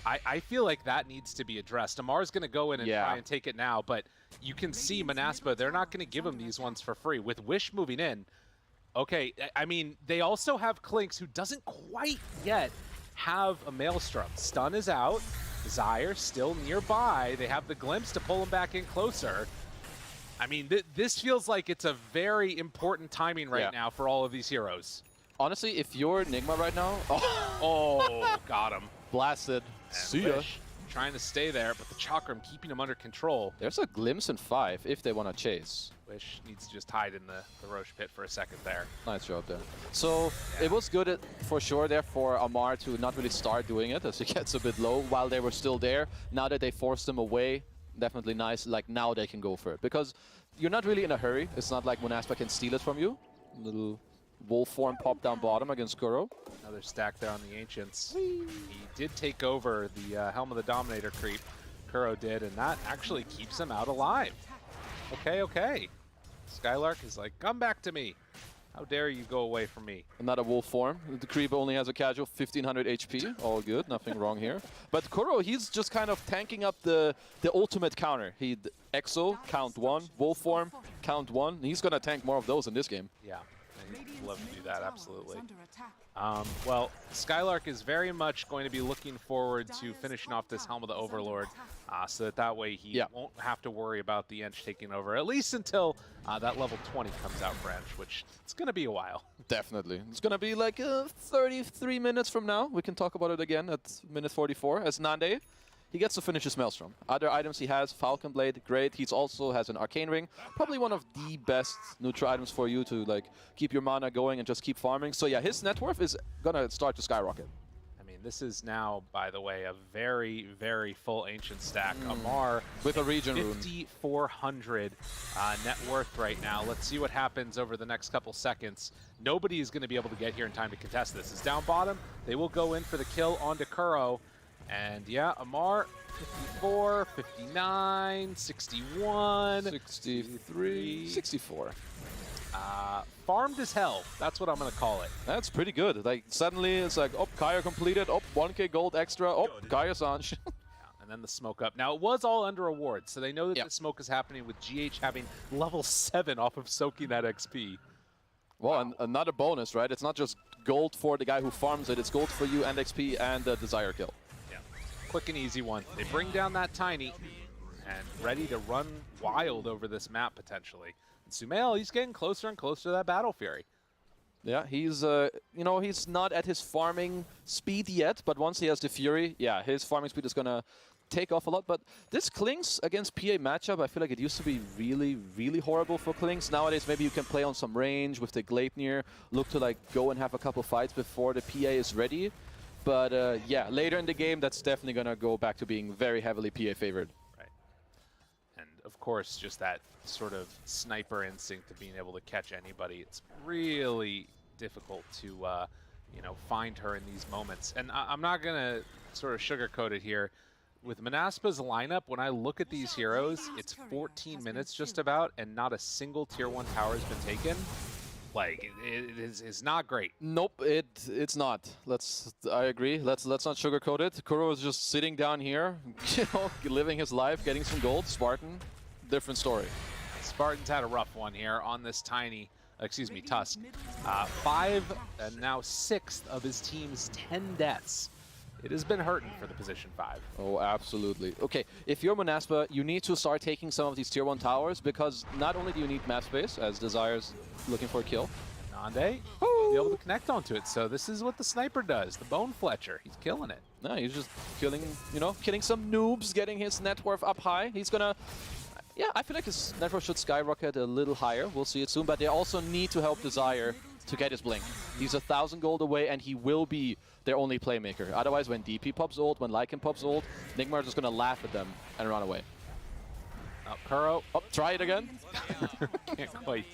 I feel like that needs to be addressed. Amar's going to go in and try and take it now, but you can see Monaspa, they're not going to give him these ones for free. With Wish moving in, okay, I mean, they also have Klinks, who doesn't quite yet have a Maelstrom. Stun is out. Desire still nearby. They have the glimpse to pull him back in closer. I mean, this feels like it's a very important timing right now for all of these heroes. Honestly, if you're NIgma right now... Oh, got him. Blasted. And See ya. Wish trying to stay there, but the Chakram keeping him under control. There's a glimpse in 5 if they want to chase. Wish needs to just hide in the Roche pit for a second there. Nice job there. So it was good for sure there for Amar to not really start doing it as he gets a bit low while they were still there. Now that they forced him away, definitely nice. Like now they can go for it because you're not really in a hurry. It's not like Monaspa can steal it from you. Little wolf form pop down bottom against Kuro. Another stack there on the Ancients. He did take over the Helm of the Dominator creep. Kuro did, and that actually keeps him out alive. Okay, okay. Skylark is like, come back to me. How dare you go away from me? Another wolf form. The creep only has a casual 1500 HP. All good, nothing wrong here. But Kuro, he's just kind of tanking up the ultimate counter. He Exo, count 1. Wolf form, count 1. He's going to tank more of those in this game. Yeah, I'd love to do that, absolutely. Well, Skylark is very much going to be looking forward to finishing off this Helm of the Overlord so that way he won't have to worry about the Ench taking over, at least until that level 20 comes out for Ench, which it's going to be a while. Definitely. It's going to be like 33 minutes from now. We can talk about it again at minute 44 as Nande. He gets to finish his Maelstrom. Other items he has, Falcon Blade, great. He also has an Arcane Ring. Probably one of the best neutral items for you to like keep your mana going and just keep farming. So yeah, his net worth is going to start to skyrocket. I mean, this is now, by the way, a very, very full Ancient stack. Amar with a region rune. 5,400 net worth right now. Let's see what happens over the next couple seconds. Nobody is going to be able to get here in time to contest this. It's down bottom. They will go in for the kill onto Kuro. And yeah, Amar, 54, 59, 61, 63, 64. Farmed as hell. That's what I'm going to call it. That's pretty good. Like suddenly it's like, oh, Kaya completed. Oh, 1k gold extra. Oh, Kaya Sanj. And then the smoke up. Now, it was all under awards, so they know that the smoke is happening with GH having level 7 off of soaking that XP. Well, and another bonus, right? It's not just gold for the guy who farms it. It's gold for you and XP and the Desire kill. Quick and easy one. They bring down that Tiny and ready to run wild over this map potentially. And Sumail, he's getting closer and closer to that Battle Fury. Yeah, he's you know, he's not at his farming speed yet, but once he has the Fury, yeah, his farming speed is gonna take off a lot. But this Klinks against PA matchup, I feel like it used to be really, really horrible for Klinks. Nowadays, maybe you can play on some range with the Gleipnir, look to like go and have a couple fights before the PA is ready. But yeah, later in the game, that's definitely going to go back to being very heavily PA favored. Right. And of course, just that sort of sniper instinct of being able to catch anybody. It's really difficult to, you know, find her in these moments. And I'm not going to sort of sugarcoat it here. With Monaspa's lineup, when I look at these heroes, it's 14 minutes just about, and not a single tier 1 tower has been taken. Like, it's not great. Nope, it's not. I agree. Let's not sugarcoat it. Kuro is just sitting down here, you know, living his life, getting some gold. Spartan, different story. Spartan's had a rough one here on this tiny, excuse me, Tusk. 5 and now 6th of his team's 10 deaths. It has been hurting for the position 5. Oh, absolutely. Okay, if you're Monaspa, you need to start taking some of these tier 1 towers because not only do you need map space, as Desire's looking for a kill. Nande, be able to connect onto it. So this is what the sniper does, the Bone Fletcher. He's killing it. No, he's just killing, you know, killing some noobs, getting his net worth up high. He's gonna... Yeah, I feel like his net worth should skyrocket a little higher. We'll see it soon, but they also need to help Desire to get his blink. He's 1,000 gold away, and he will be their only playmaker. Otherwise, when DP pops ult, when Lycan pops ult, NIgma is just going to laugh at them and run away. Kuro. Oh, try it again. Can't quite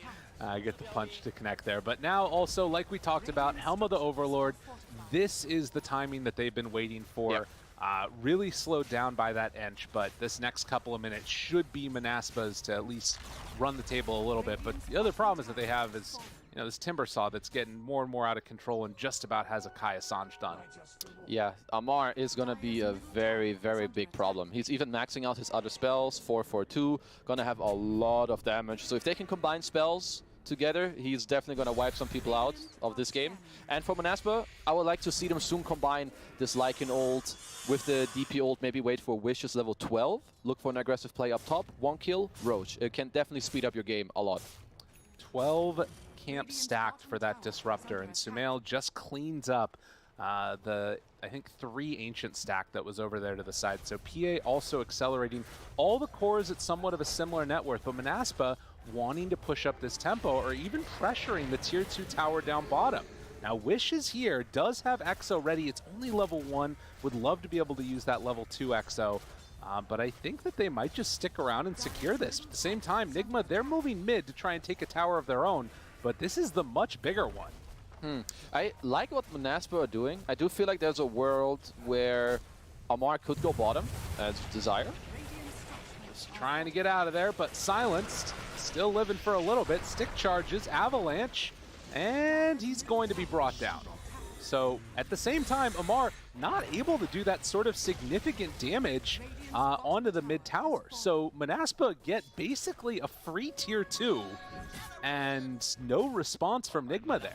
get the punch to connect there. But now also, like we talked about, Helm of the Overlord, this is the timing that they've been waiting for. Really slowed down by that inch, but this next couple of minutes should be Monaspa's to at least run the table a little bit. But the other problem is that they have is, you know, this Timber Saw that's getting more and more out of control and just about has a Kai Assange done. Yeah, Amar is going to be a very, very big problem. He's even maxing out his other spells, 4-4-2, going to have a lot of damage. So if they can combine spells together, he's definitely going to wipe some people out of this game. And for Monaspa, I would like to see them soon combine this Lycan ult with the DP ult, maybe wait for Wishes level 12, look for an aggressive play up top, 1 kill, Roach. It can definitely speed up your game a lot. 12 camp stacked for that Disruptor, and Sumail just cleans up the, I think, 3 Ancient stack that was over there to the side. So PA also accelerating all the cores at somewhat of a similar net worth, but Monaspa wanting to push up this tempo or even pressuring the tier 2 tower down bottom. Now Wish is here, does have Exo ready. It's only level 1. Would love to be able to use that level 2 Exo. But I think that they might just stick around and secure this. At the same time, NIgma, they're moving mid to try and take a tower of their own, but this is the much bigger one. I like what Monaspa are doing. I do feel like there's a world where Amar could go bottom as Desire. Just trying to get out of there, but silenced. Still living for a little bit. Stick charges, Avalanche, and he's going to be brought down. So at the same time, Amar not able to do that sort of significant damage onto the mid tower. So Monaspa get basically a free tier 2 and no response from NIgma there.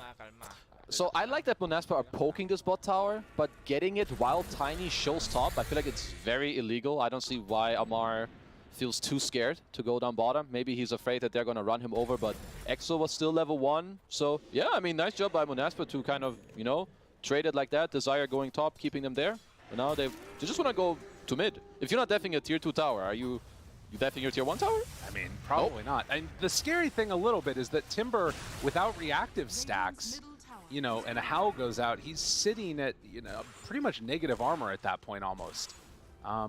So I like that Monaspa are poking this bot tower, but getting it while Tiny shows top, I feel like it's very illegal. I don't see why Amar feels too scared to go down bottom. Maybe he's afraid that they're going to run him over, but Exo was still level 1. So yeah, I mean, nice job by Monaspa to kind of, you know, trade it like that. Desire going top, keeping them there. But now they just want to go to mid. If you're not defing a tier 2 tower, are you defing your tier 1 tower? I mean, probably not. And the scary thing a little bit is that Timber, without reactive stacks, you know, and a Howl goes out, he's sitting at, you know, pretty much negative armor at that point almost.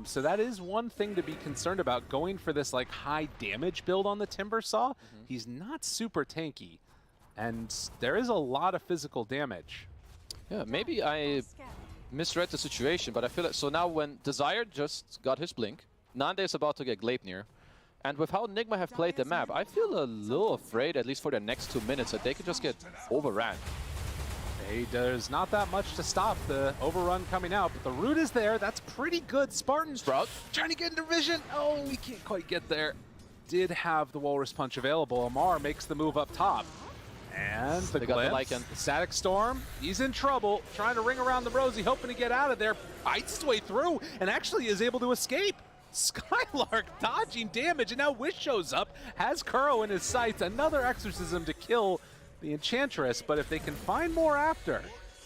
So that is one thing to be concerned about, going for this like high damage build on the Timber Saw. He's not super tanky, and there is a lot of physical damage. Yeah, maybe I misread the situation, but I feel like, so now when Desire just got his blink, Nande is about to get Gleipnir, and with how NIgma have played the map, I feel a little afraid, at least for the next 2 minutes, that they could just get overran. Hey, there's not that much to stop the overrun coming out, but the root is there. That's pretty good. Spartan Sprout trying to get into vision. Oh, we can't quite get there. Did have the Walrus Punch available. Amar makes the move up top. And the glimpse, the Static Storm, he's in trouble. Trying to ring around the rosy, hoping to get out of there. Bites his way through and actually is able to escape. Skylark dodging damage, and now Wish shows up. Has Kuro in his sights. Another exorcism to kill the Enchantress, but if they can find more after,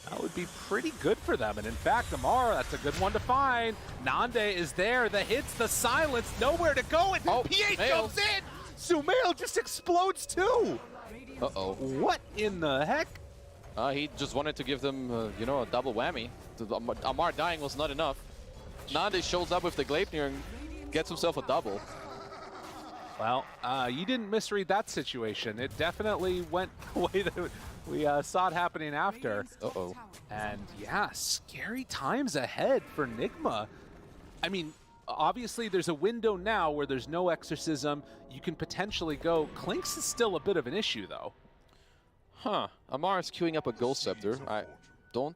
that would be pretty good for them. And in fact, Amar, that's a good one to find. Nande is there, the hits, the silence, nowhere to go, and PH comes in! Sumail just explodes too! Uh-oh. What in the heck? He just wanted to give them, you know, a double whammy. Amar dying was not enough. Nande shows up with the Gleipnir and gets himself a double. Well, you didn't misread that situation. It definitely went the way that we saw it happening after. Uh-oh. And yeah, scary times ahead for NIgma. I mean, obviously there's a window now where there's no exorcism. You can potentially go. Clinks is still a bit of an issue, though. Huh. Amar is queuing up a Ghost Scepter. I don't...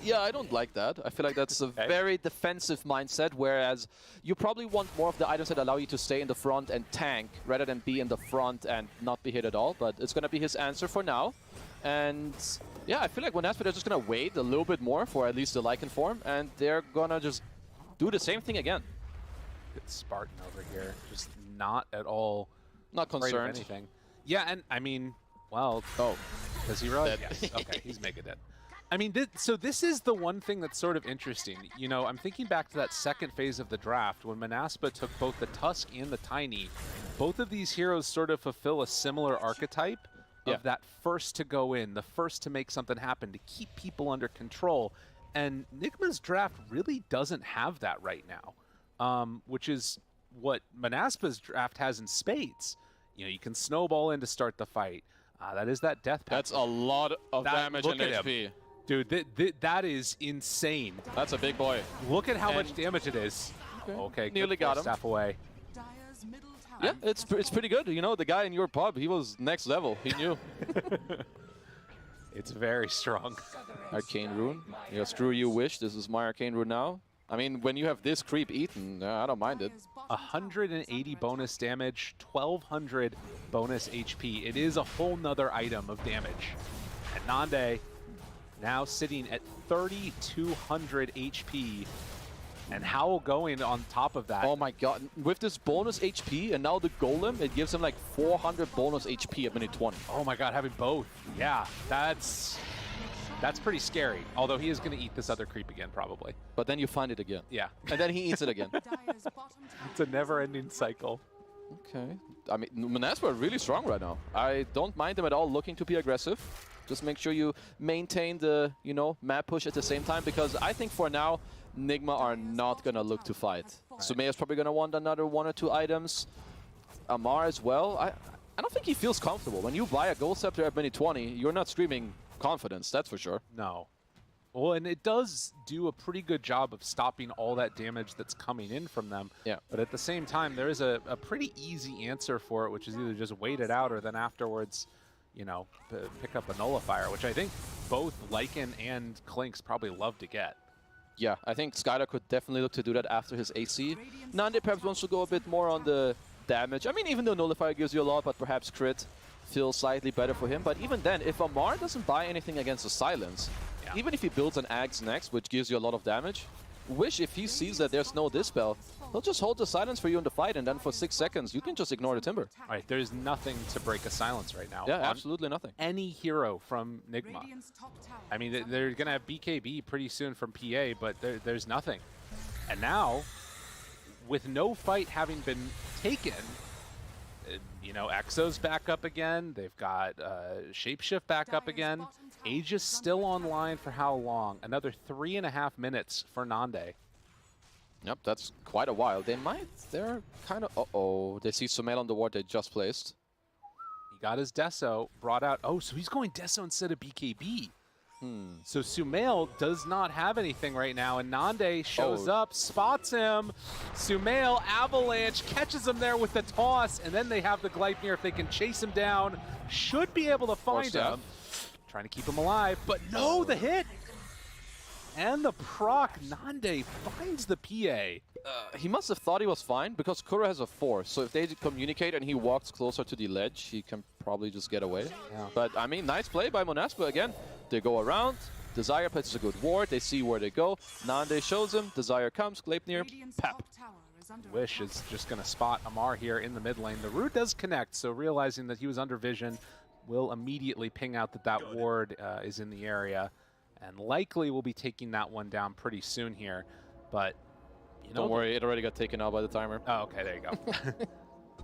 yeah, I don't like that. I feel like that's a very defensive mindset, whereas you probably want more of the items that allow you to stay in the front and tank rather than be in the front and not be hit at all. But it's going to be his answer for now. And yeah, I feel like Monaspa, they're just going to wait a little bit more for at least the Lycan form, and they're going to just do the same thing again. It's Spartan over here, just not at all not concerned. Anything. Yeah, and I mean, well, does he run? Yes. Okay, he's mega dead. I mean, so this is the one thing that's sort of interesting. You know, I'm thinking back to that second phase of the draft when Monaspa took both the Tusk and the Tiny. Both of these heroes sort of fulfill a similar archetype of that first to go in, the first to make something happen, to keep people under control. And NIgma's draft really doesn't have that right now, which is what Monaspa's draft has in spades. You know, you can snowball in to start the fight. That is that death pack. That's a lot of damage and HP. Dude, that is insane. That's a big boy. Look at how much damage it is. Okay, Nearly got him. Staff away. Yeah, it's pretty good. You know, the guy in your pub, he was next level. He knew. It's very strong. Arcane Rune. Yeah, screw you, Wish. This is my Arcane Rune now. I mean, when you have this creep eaten, I don't mind it. 180 bonus damage, 1200 bonus HP. It is a whole nother item of damage. And Nande now sitting at 3200 HP. And Howl going on top of that. Oh my god. With this bonus HP and now the Golem, it gives him like 400 bonus HP at minute 20. Oh my god, having both. Yeah, that's pretty scary. Although he is going to eat this other creep again, probably. But then you find it again. Yeah. And then he eats it again. It's a never-ending cycle. Okay. I mean, Monaspa are really strong right now. I don't mind them at all looking to be aggressive. Just make sure you maintain the, you know, map push at the same time, because I think for now, NIgma are not going to look to fight. Right. Sumeya is probably going to want another 1 or 2 items. Amar as well. I don't think he feels comfortable. When you buy a Gold Scepter at minute 20, you're not screaming confidence, that's for sure. No. Well, and it does do a pretty good job of stopping all that damage that's coming in from them. Yeah. But at the same time, there is a pretty easy answer for it, which is either just wait it out or then afterwards, you know, pick up a Nullifier, which I think both Lycan and Klinks probably love to get. Yeah, I think Skylar could definitely look to do that after his AC. Nande perhaps wants to go a bit more on the damage. I mean, even though Nullifier gives you a lot, but perhaps crit feels slightly better for him. But even then, if Amar doesn't buy anything against the Silence, even if he builds an Axe next, which gives you a lot of damage, Wish, if he sees that there's no Dispel, he'll just hold the Silence for you in the fight, and then for 6 seconds, you can just ignore the Timber. All right, there's nothing to break a Silence right now. Yeah, absolutely nothing. Any hero from NIgma. I mean, they're going to have BKB pretty soon from PA, but there's nothing. And now, with no fight having been taken, you know, Exo's back up again. They've got Shapeshift back up again. Aegis still online for how long? Another 3.5 minutes for Nande. Yep, that's quite a while. They're kind of, uh-oh. They see Sumail on the ward they just placed. He got his Deso, brought out, oh, so he's going Deso instead of BKB. So Sumail does not have anything right now, and Nande shows up, spots him. Sumail, Avalanche, catches him there with the toss, and then they have the Gleipnir. If they can chase him down, should be able to find him. Trying to keep him alive, but no, the hit! And the proc, Nande finds the PA. He must have thought he was fine, because Kura has a 4, so if they communicate and he walks closer to the ledge, he can probably just get away. Yeah. But, I mean, nice play by Monaspa again. They go around, Desire places a good ward, they see where they go, Nande shows him, Desire comes, Gleipnir, pap. Wish is just going to spot Amar here in the mid lane. The root does connect, so realizing that he was under vision, will immediately ping out that ward is in the area. And likely will be taking that one down pretty soon here. But, you know, don't worry, it already got taken out by the timer. Oh, okay, there you go.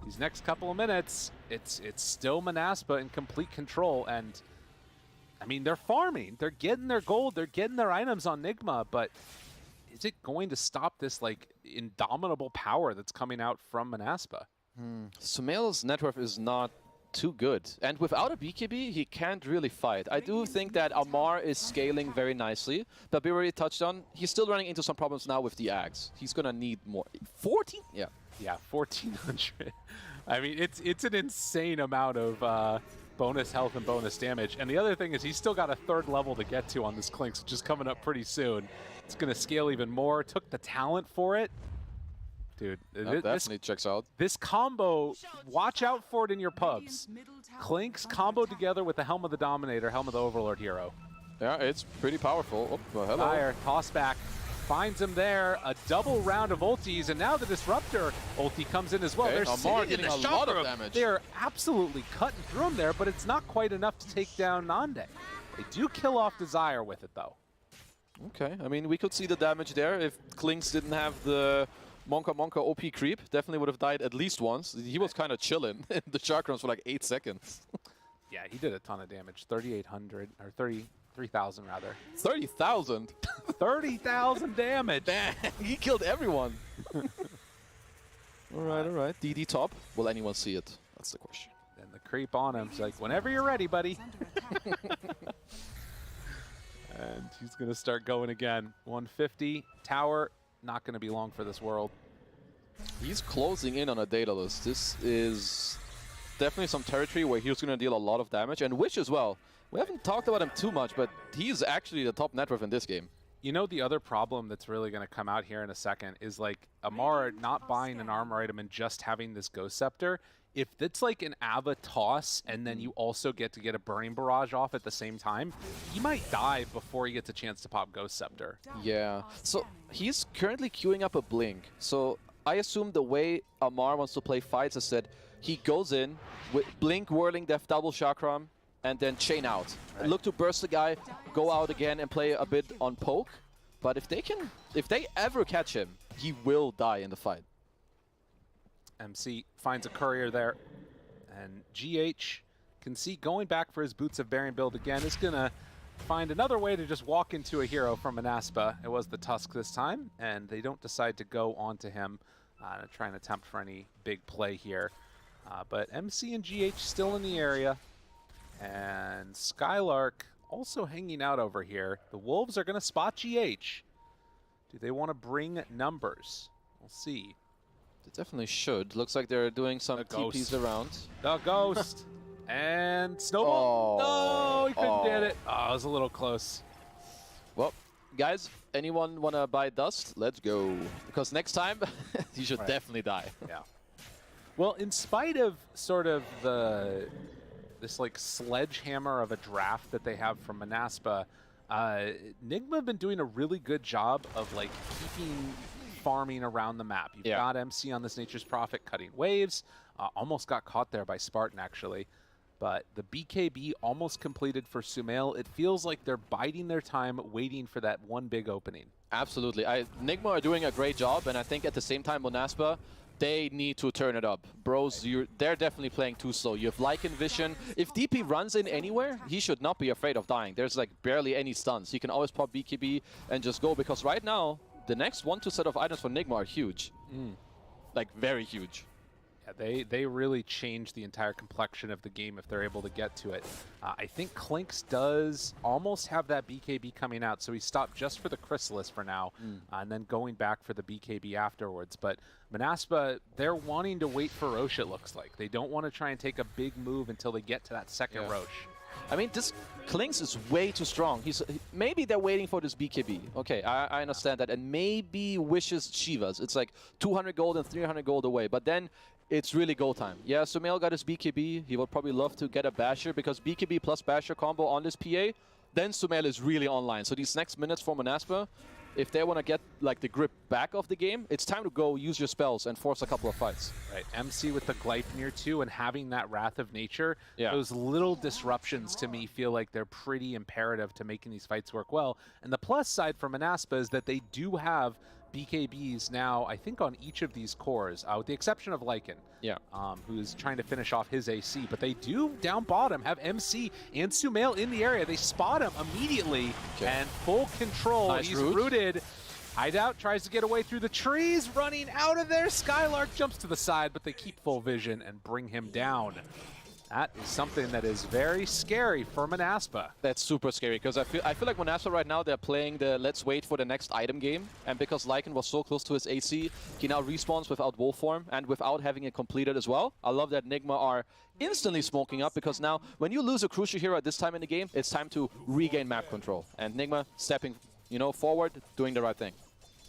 These next couple of minutes, it's still Monaspa in complete control. And, I mean, they're farming. They're getting their gold. They're getting their items on NIgma. But is it going to stop this, like, indomitable power that's coming out from Monaspa? Sumail's net worth is not too good. And without a BKB, he can't really fight. I do think that Amar is scaling very nicely, but we already touched on, he's still running into some problems now with the Axe. He's gonna need more. 14? Yeah. Yeah, 1,400. I mean, it's an insane amount of bonus health and bonus damage. And the other thing is he's still got a 3rd level to get to on this Klinks, which is coming up pretty soon. It's gonna scale even more. Took the talent for it. Dude, that definitely checks out. This combo, watch out for it in your pubs. Klinks combo together with the Helm of the Dominator, Helm of the Overlord hero. Yeah, it's pretty powerful. Oh, well, hello. Fire, toss back, finds him there. A double round of ultis, and now the Disruptor ulti comes in as well. Okay, They're Amar getting a lot of damage. They're absolutely cutting through him there, but it's not quite enough to take down Nande. They do kill off Desire with it, though. Okay, I mean, we could see the damage there. If Klinks didn't have the Monka OP creep, definitely would have died at least once. He was kind of chilling in the chakrams for like 8 seconds. Yeah, he did a ton of damage. 3,800, or 33,000 rather. 30,000? 30,000 damage! Dang, he killed everyone. All right. DD top. Will anyone see it? That's the question. And the creep on him is like, whenever you're ready, buddy. And he's going to start going again. 150. Tower, not going to be long for this world. He's closing in on a Daedalus. This is definitely some territory where he's going to deal a lot of damage. And Wish as well. We haven't talked about him too much, but he's actually the top net worth in this game. You know, the other problem that's really going to come out here in a second is like Amar not buying an armor item and just having this Ghost Scepter. If it's like an Ava toss and then you also get to get a Burning Barrage off at the same time, he might die before he gets a chance to pop Ghost Scepter. Yeah. So he's currently queuing up a Blink. So I assume the way Amar wants to play fights is that he goes in with Blink, Whirling Death, double Chakram, and then chain out. Right. Look to burst the guy, go out again and play a bit on poke. But if they ever catch him, he will die in the fight. MC finds a courier there. And GH can see going back for his Boots of Bearing build again is going to find another way to just walk into a hero from Monaspa. It was the Tusk this time, and they don't decide to go onto him to try and attempt for any big play here. But MC and GH still in the area. And Skylark also hanging out over here. The Wolves are going to spot GH. Do they want to bring numbers? We'll see. They definitely should. Looks like they're doing some TPs around. The Ghost. And Snowball. No, he couldn't get it. Oh, it was a little close. Well, guys, anyone want to buy Dust? Let's go. Because next time, he should definitely die. Yeah. Well, in spite of sort of this like sledgehammer of a draft that they have from Monaspa, NIgma have been doing a really good job of like keeping farming around the map. You've got MC on this Nature's Prophet cutting waves. Almost got caught there by Spartan actually. But the BKB almost completed for Sumail. It feels like they're biding their time, waiting for that one big opening. Absolutely. NIgma are doing a great job, and I think at the same time, Monaspa, they need to turn it up. Bros, they're definitely playing too slow. You have Lycan Vision. If DP runs in anywhere, he should not be afraid of dying. There's like barely any stuns. He can always pop BKB and just go, because right now, the next 1-2 set of items for NIgma are huge. Like, very huge. Yeah, they really change the entire complexion of the game if they're able to get to it. I think Clinks does almost have that BKB coming out, so he stopped just for the Chrysalis for now, and then going back for the BKB afterwards. But Monaspa, they're wanting to wait for Roche, it looks like. They don't want to try and take a big move until they get to that second Roche. I mean, this Clinks is way too strong. Maybe they're waiting for this BKB. Okay, I understand that. And maybe wishes Shivas. It's like 200 gold and 300 gold away. But then it's really go time. Yeah, Sumail got his BKB. He would probably love to get a Basher, because BKB plus Basher combo on this PA, then Sumail is really online. So these next minutes for Monaspa, if they want to get like the grip back of the game, it's time to go use your spells and force a couple of fights. Right, MC with the Gleipnir too, and having that Wrath of Nature, those little disruptions to me feel like they're pretty imperative to making these fights work well. And the plus side for Monaspa is that they do have BKBs now, I think, on each of these cores, with the exception of Lycan, who's trying to finish off his AC. But they do, down bottom, have MC and Sumail in the area. They spot him immediately, and full control. Nice He's root. rooted. Hideout tries to get away through the trees, running out of there. Skylark jumps to the side, but they keep full vision and bring him down. That is something that is very scary for Monaspa. That's super scary, because I feel like Monaspa right now, they're playing the let's wait for the next item game. And because Lycan was so close to his AC, he now respawns without wolf form and without having it completed as well. I love that NIgma are instantly smoking up, because now when you lose a crucial hero at this time in the game, it's time to regain map control. And NIgma stepping, forward, doing the right thing.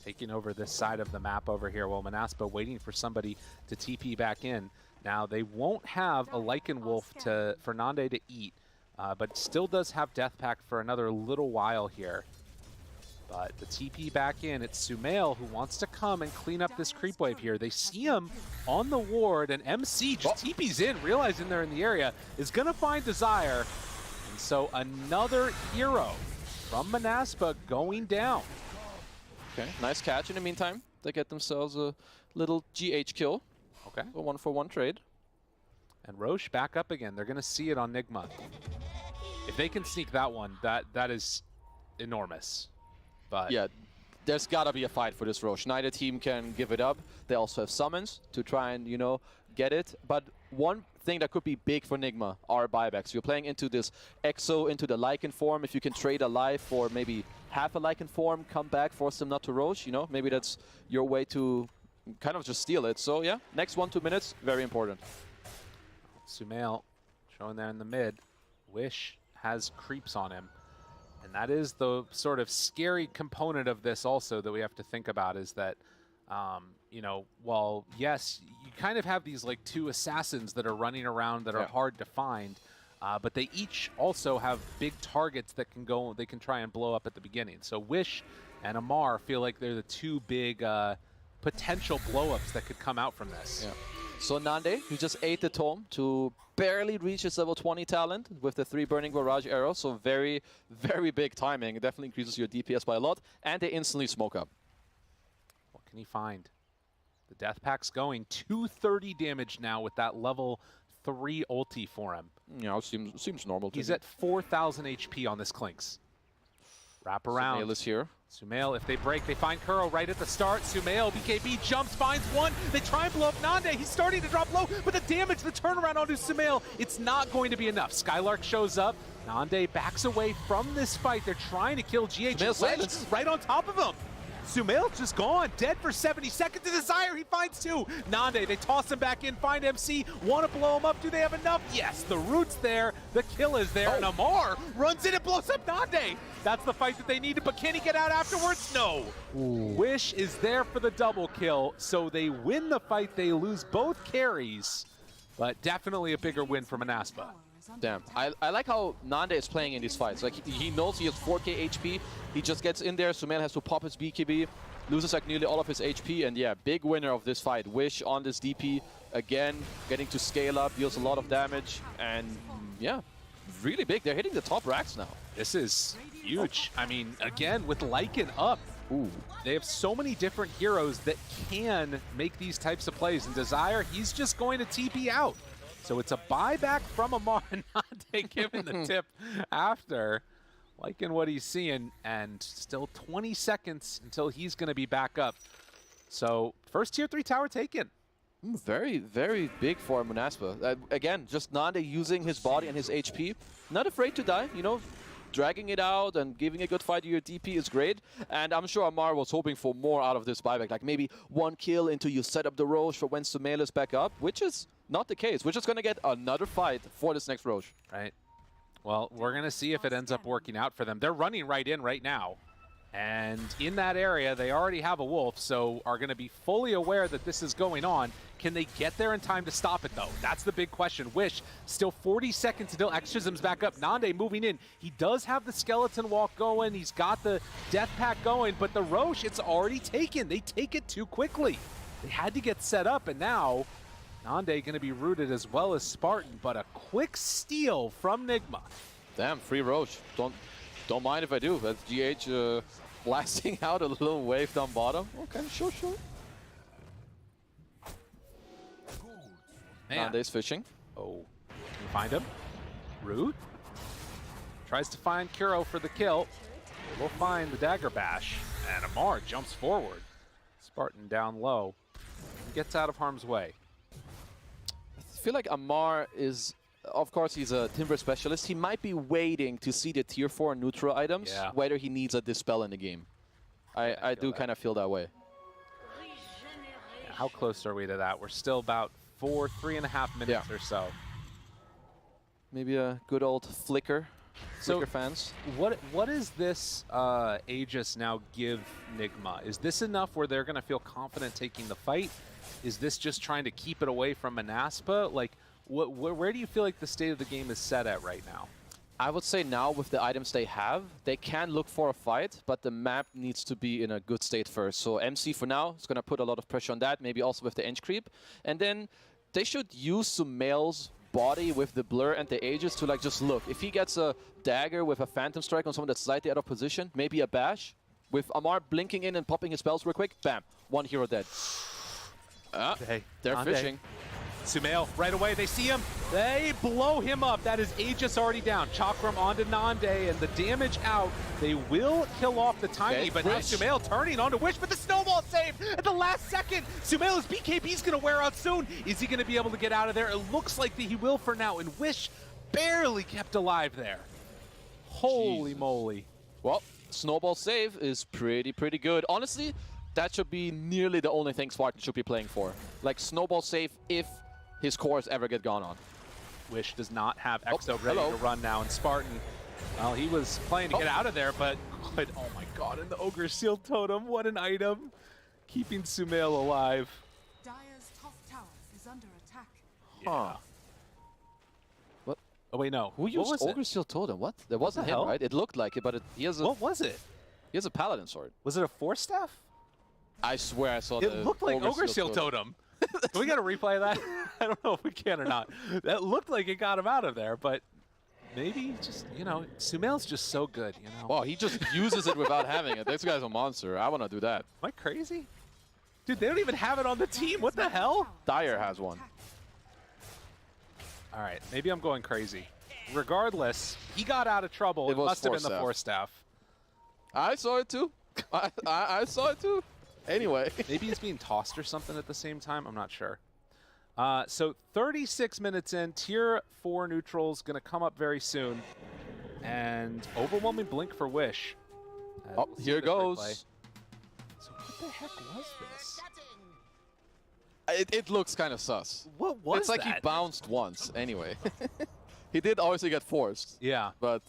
Taking over this side of the map over here, while Monaspa waiting for somebody to TP back in. Now, they won't have a Lycan Wolf for Nande to eat, but still does have Death Pact for another little while here. But the TP back in, it's Sumail who wants to come and clean up this creep wave here. They see him on the ward, and MC just TP's in, realizing they're in the area, is going to find Desire. And so another hero from Monaspa going down. Okay, nice catch in the meantime. They get themselves a little GH kill. Okay. A 1-for-1 trade. And Roche back up again. They're going to see it on NIgma. If they can sneak that one, that is enormous. But yeah, there's got to be a fight for this Roche. Neither team can give it up. They also have summons to try and, get it. But one thing that could be big for NIgma are buybacks. You're playing into this Exo, into the Lycan form. If you can trade a life for maybe half a Lycan form, come back, force them not to Roche, you know, maybe that's your way to kind of just steal it. So yeah, next 1-2 minutes, very important. Sumail showing there in the mid. Wish has creeps on him. And that is the sort of scary component of this also that we have to think about, is that, you know, while, yes, you kind of have these like two assassins that are running around that are hard to find, but they each also have big targets that can go, they can try and blow up at the beginning. So Wish and Amar feel like they're the two big potential blow-ups that could come out from this. Yeah. So Nande, who just ate the Tome to barely reach his level 20 talent with the 3 Burning Barrage arrows. So very, very big timing. It definitely increases your DPS by a lot. And they instantly smoke up. What can he find? The Death Pack's going 230 damage now with that level 3 ulti for him. Yeah, seems normal to He's me. at 4,000 HP on this Clinks. Wrap around. Sumail is here. Sumail, if they break, they find Kuro right at the start. Sumail, BKB jumps, finds one. They try and blow up Nande. He's starting to drop low, but the damage, the turnaround onto Sumail, it's not going to be enough. Skylark shows up. Nande backs away from this fight. They're trying to kill GH. Sumail Right on top of him. Sumail just gone, dead for 70 seconds. The Desire, he finds 2. Nande, they toss him back in, find MC, want to blow him up. Do they have enough? Yes, the root's there, the kill is there, and Amar runs in and blows up Nande. That's the fight that they needed, but can he get out afterwards? No. Wish is there for the double kill, so they win the fight. They lose both carries, but definitely a bigger win for Monaspa. Damn. I like how Nande is playing in these fights. Like, he knows he has 4k HP. He just gets in there. Sumail has to pop his BKB, loses like nearly all of his HP, and yeah, big winner of this fight. Wish on this DP, again, getting to scale up, deals a lot of damage, and yeah, really big. They're hitting the top racks now. This is huge. I mean, again, with Lycan up, they have so many different heroes that can make these types of plays. And Desire, he's just going to TP out. So it's a buyback from Amar, Nande giving the tip after. Liking what he's seeing, and still 20 seconds until he's going to be back up. So first tier 3 tower taken. Very, very big for Monaspa. Again, just Nande using his body and his HP. Not afraid to die, you know. Dragging it out and giving a good fight to your DP is great. And I'm sure Amar was hoping for more out of this buyback. Like maybe 1 kill until you set up the Roche for when Sumail is back up, which is not the case. We're just going to get another fight for this next Roche. Right. Well, we're going to see if it ends up working out for them. They're running right in right now. And in that area, they already have a wolf, so are going to be fully aware that this is going on. Can they get there in time to stop it, though? That's the big question. Wish, still 40 seconds until Extrism's back up. Nande moving in. He does have the skeleton walk going. He's got the death pack going, but the Roche, it's already taken. They take it too quickly. They had to get set up, and now Nande going to be rooted as well as Spartan, but a quick steal from NIgma. Damn, free Roche. Don't mind if I do. That's GH blasting out a little wave down bottom. Okay, sure. Nande's fishing. Oh, can you find him? Root tries to find Kuro for the kill. We'll find the dagger bash, and Amar jumps forward. Spartan down low. He gets out of harm's way. I feel like Amar is, of course, he's a Timber specialist. He might be waiting to see the tier 4 neutral items, whether he needs a Dispel in the game. I do kind of feel that way. Yeah, how close are we to that? We're still about 3.5 minutes or so. Maybe a good old Flicker. Flicker fans. What is this Aegis now give NIgma? Is this enough where they're going to feel confident taking the fight? Is this just trying to keep it away from Monaspa? Like, where do you feel like the state of the game is set at right now? I would say now with the items they have, they can look for a fight, but the map needs to be in a good state first. So MC for now is going to put a lot of pressure on that, maybe also with the Inch Creep. And then they should use Sumail's body with the blur and the Aegis to like just look. If he gets a dagger with a Phantom Strike on someone that's slightly out of position, maybe a bash, with Amar blinking in and popping his spells real quick, bam, 1 hero dead. They're fishing. Sumail, right away, they see him. They blow him up. That is Aegis already down. Chakram onto Nande, and the damage out. They will kill off the Tiny, but now Sumail turning onto Wish, but the snowball save at the last second. Sumail's BKB's going to wear out soon. Is he going to be able to get out of there? It looks like that he will for now, and Wish barely kept alive there. Holy moly. Well, snowball save is pretty good. Honestly, that should be nearly the only thing Spartan should be playing for. Like, snowball save if his cores ever get gone on. Wish does not have Exo ready hello. to run now, and Spartan, well, he was playing to get out of there, but oh my god, and the Ogre Seal Totem, what an item. Keeping Sumail alive. Dire's top tower is under attack. Huh. What? Oh wait, no. Who used Ogre Seal Totem? What? That wasn't him, hell? right? It looked like it, but he has a... What was it? He has a Paladin sword. Was it a 4-staff? I swear I saw It looked like Ogre Seal Totem. Can we get a replay of that? I don't know if we can or not. That looked like it got him out of there, but maybe just, you know, Sumail's just so good, you know. Wow, he just uses it without having it. This guy's a monster. I want to do that. Am I crazy? Dude, they don't even have it on the team. What the hell? Dyer has one. All right, maybe I'm going crazy. Regardless, he got out of trouble. It was must have been the 4-staff. 4-staff. I saw it too. I saw it too. Anyway. Maybe he's being tossed or something at the same time. I'm not sure. So 36 minutes in, tier 4 neutrals going to come up very soon. And overwhelming blink for Wish. Oh, We'll see here this replay. goes. So what the heck was this? It looks kind of sus. What was It's like that? he bounced once. Anyway. He did obviously get forced. Yeah. But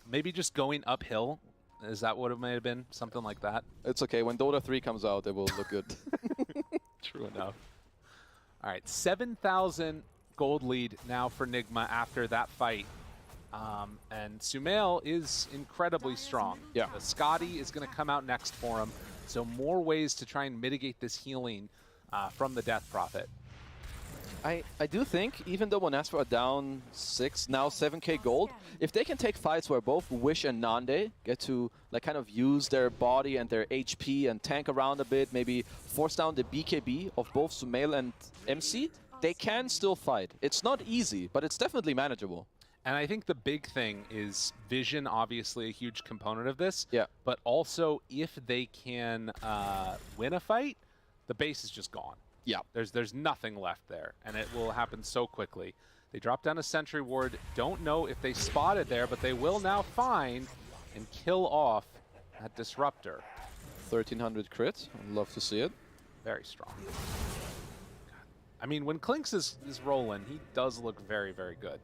Maybe just going uphill. Is that what it may have been? Something like that? it's okay. When Dota 3 comes out, it will look good. True enough. All right, 7,000 gold lead now for NIgma after that fight. And Sumail is incredibly strong. Yeah. Scotty is going to come out next for him. So more ways to try and mitigate this healing from the Death Prophet. I do think, even though Monaspa are down 6, now 7k gold, if they can take fights where both Wish and Nande get to like kind of use their body and their HP and tank around a bit, maybe force down the BKB of both Sumail and MC, they can still fight. It's not easy, but it's definitely manageable. And I think the big thing is vision, obviously a huge component of this. Yeah. But also, if they can win a fight, the base is just gone. Yeah. There's nothing left there, and it will happen so quickly. They drop down a Sentry Ward. Don't know if they spotted there, but they will now find and kill off that Disruptor. 1300 crit. I'd love to see it. Very strong. I mean, when Klinks is rolling, he does look very, very good.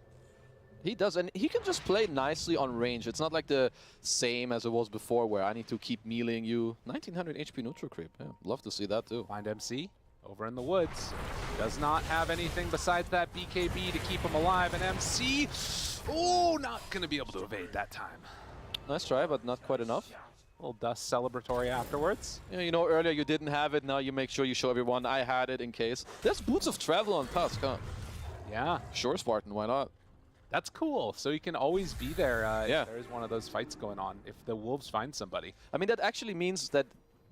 He does, and he can just play nicely on range. It's not like the same as it was before where I need to keep mealing you. 1900 HP neutral creep. Yeah, love to see that too. Find MC over in the woods. Does not have anything besides that BKB to keep him alive. And MC, oh, not going to be able to evade that time. Nice try, but not quite enough. A little dust celebratory afterwards. Yeah, you know, earlier you didn't have it. Now you make sure you show everyone I had it in case. There's Boots of Travel on Tusk, huh? Yeah. Sure, Spartan, why not? That's cool. So you can always be there yeah. if there is one of those fights going on, if the Wolves find somebody. I mean, that actually means that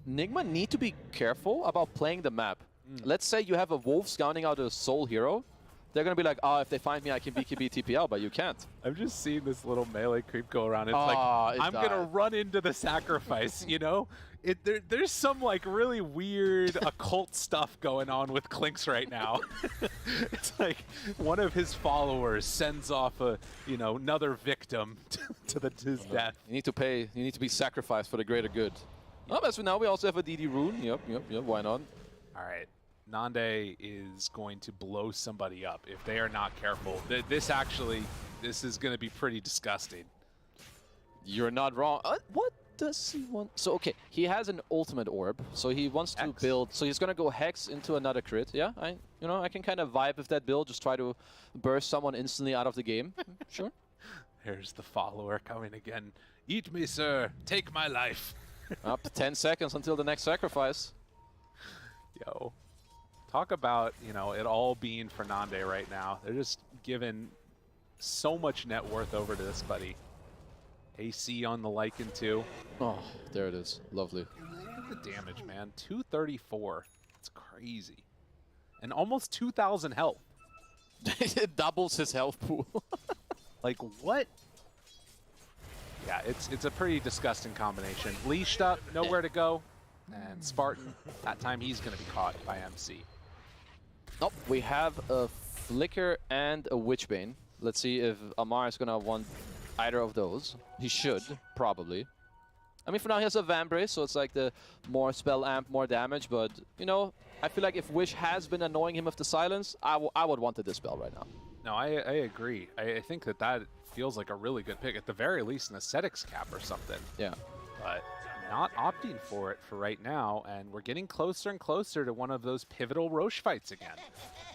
NIgma need to be careful about playing the map. Let's say you have a Wolf scouting out a Soul Hero. They're going to be like, oh, if they find me, I can BKB TPL, but you can't. I'm just seeing this little melee creep go around. It's like, I'm going to run into the sacrifice, you know? There's some like really weird occult stuff going on with Klinks right now. It's like one of his followers sends off another victim to his death. You need to pay, you need to be sacrificed for the greater good. Oh, but so now we also have a DD rune. Yep, why not? All right. Nande is going to blow somebody up if they are not careful. This is going to be pretty disgusting. You're not wrong. What does he want? So, okay, he has an ultimate orb, so he wants to build. So he's going to go Hex into another crit. Yeah, I can kind of vibe with that build. Just try to burst someone instantly out of the game. Sure. There's the follower coming again. Eat me, sir. Take my life. Up to 10 seconds until the next sacrifice. Yo. Talk about, it all being for Nande right now. They're just giving so much net worth over to this buddy. AC on the Lycan too. Oh, there it is. Lovely. Look at the damage, man. 234. It's crazy. and almost 2,000 health. It doubles his health pool. Like, what? Yeah, it's a pretty disgusting combination. Leashed up, nowhere to go. And Spartan, that time he's going to be caught by MC. Nope, we have a Flicker and a Witchbane. Let's see if Amar is going to want either of those. He should, probably. I mean, for now he has a Vambrace, so it's like the more spell amp, more damage. But, you know, I feel like if Wish has been annoying him with the silence, I would want the Dispel right now. No, I agree. I think that feels like a really good pick. At the very least, an Aesthetics cap or something. Yeah. But not opting for it for right now, and we're getting closer and closer to one of those pivotal Roche fights again.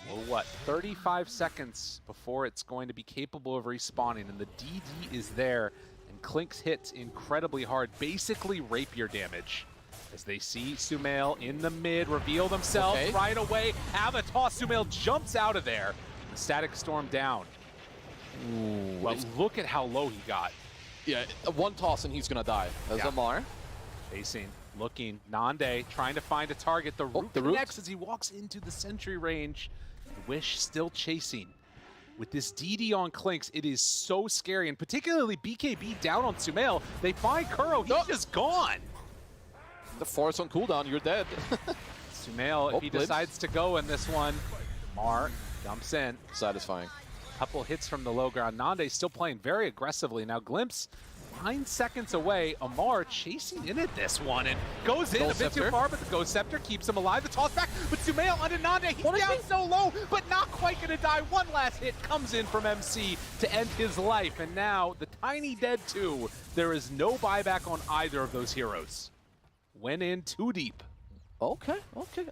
Well, what, 35 seconds before it's going to be capable of respawning, and the DD is there, and Clinkz hits incredibly hard, basically rapier damage. As they see Sumail in the mid reveal themselves right away, have a toss. Sumail jumps out of there. The Static Storm down. Ooh, well, look at how low he got. Yeah, one toss and he's gonna die. There's Amar. Facing, looking, Nande trying to find a target. The root connects as he walks into the sentry range. Wish still chasing. With this DD on Clinkz, it is so scary, and particularly BKB down on Sumail. They find Kuro, he's just gone. The force on cooldown, you're dead. Sumail, if he decides to go in this one, Mar jumps in. Satisfying. Couple hits from the low ground. Nande still playing very aggressively. Now Glimpse 9 seconds away. Amar chasing in at this one and goes in a bit too far, but the Ghost Scepter keeps him alive. The toss back, but Sumail onto Nande. He's down so low, but not quite gonna die. One last hit comes in from MC to end his life. And now the Tiny dead too. There is no buyback on either of those heroes. Went in too deep. Okay.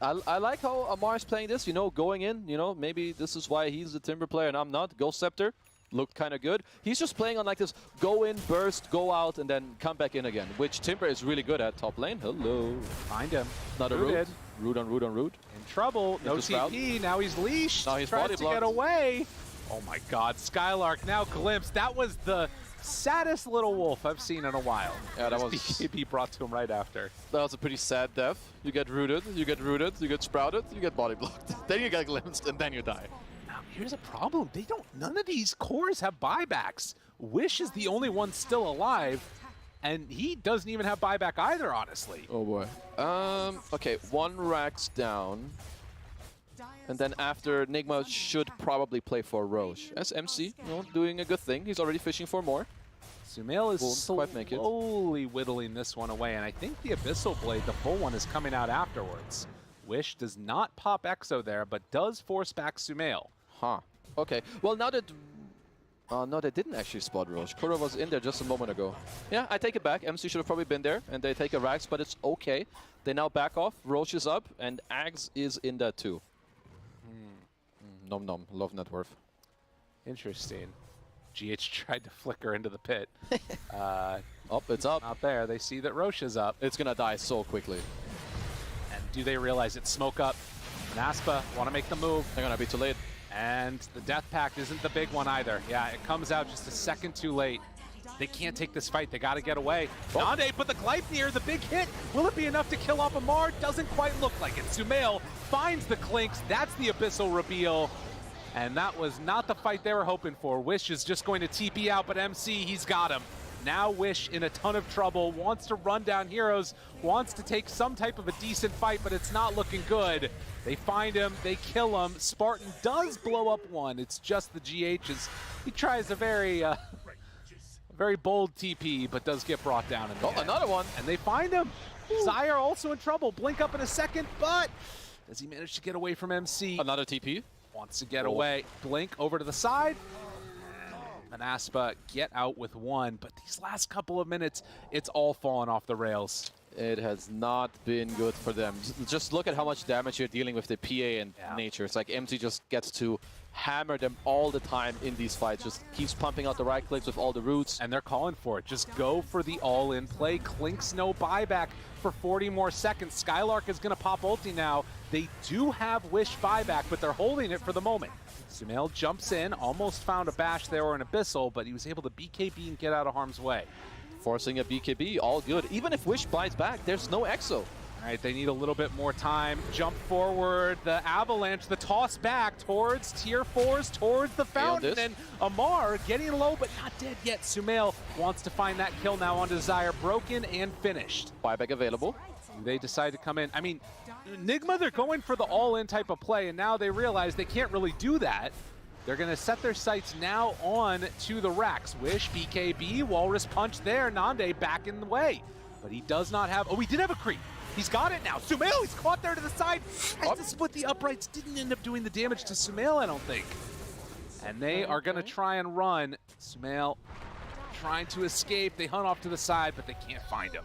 I like how Amar is playing this, you know, going in, you know, maybe this is why he's the Timber player and I'm not. Ghost Scepter looked kind of good. He's just playing on like this go in, burst, go out, and then come back in again, which Timber is really good at top lane. Hello. Find him. Not a root. Root on root on root. In trouble. No TP. Now he's leashed. Now he's tries to get away. Oh my god. Skylark now glimpsed. That was the saddest little wolf I've seen in a while. Yeah, that was BKB brought to him right after. That was a pretty sad death. You get rooted, you get sprouted, you get body blocked. Then you get glimpsed, and then you die. Now here's a problem. None of these cores have buybacks. Wish is the only one still alive, and he doesn't even have buyback either, honestly. Oh boy. Okay, one Rax down. And then after, NIgma should probably play for Roche. As MC, you know, doing a good thing. He's already fishing for more. Sumail is slowly whittling this one away, and I think the Abyssal Blade, the full one, is coming out afterwards. Wish does not pop Exo there, but does force back Sumail. Huh. Okay. Well, now that... no, they didn't actually spot Roche. Kuro was in there just a moment ago. Yeah, I take it back. MC should have probably been there, and they take a Rax, but it's okay. They now back off. Roche is up, and Ags is in there too. Nom nom. Love net worth. Interesting. GH tried to flicker into the pit. It's up. Not there. They see that Roche is up. It's gonna die so quickly. And do they realize it's smoke up? Monaspa want to make the move. They're gonna be too late. And the Death Pact isn't the big one either. Yeah, it comes out just a second too late. They can't take this fight. They got to get away. Nande put the Gleipnir, the big hit. Will it be enough to kill off Amar? Doesn't quite look like it. Sumail finds the Clinkz. That's the Abyssal reveal. And that was not the fight they were hoping for. Wish is just going to TP out, but MC, he's got him. Now Wish in a ton of trouble, wants to run down heroes, wants to take some type of a decent fight, but it's not looking good. They find him, they kill him. Spartan does blow up one. It's just the GH's. He tries a very bold TP, but does get brought down in the end. Another one. And they find him. Zyre also in trouble. Blink up in a second, but does he manage to get away from MC? Another TP. Wants to get away. Blink over to the side. Monaspa get out with one, but these last couple of minutes, it's all fallen off the rails. It has not been good for them. Just look at how much damage you're dealing with the PA and nature. It's like MC just gets to hammer them all the time in these fights. Just keeps pumping out the right clicks with all the roots. And they're calling for it. Just go for the all-in play. Clinkz no buyback for 40 more seconds. Skylark is going to pop ulti now. They do have Wish buyback, but they're holding it for the moment. Sumail jumps in, almost found a bash there or an Abyssal, but he was able to BKB and get out of harm's way. Forcing a BKB, all good. Even if Wish buys back, there's no Exo. All right, they need a little bit more time. Jump forward, the avalanche, the toss back towards tier 4s, towards the fountain, and Amar getting low but not dead yet. Sumail wants to find that kill now on Desire, broken and finished. Buyback available. They decide to come in. I mean, NIgma, they're going for the all-in type of play, and now they realize they can't really do that. They're going to set their sights now on to the racks. Wish, BKB, Walrus Punch there, Nande back in the way. But he does not have, oh, he did have a creep. He's got it now. Sumail, he's caught there to the side. Has to split the uprights. Didn't end up doing the damage to Sumail, I don't think. And they are going to try and run. Sumail trying to escape. They hunt off to the side, but they can't find him.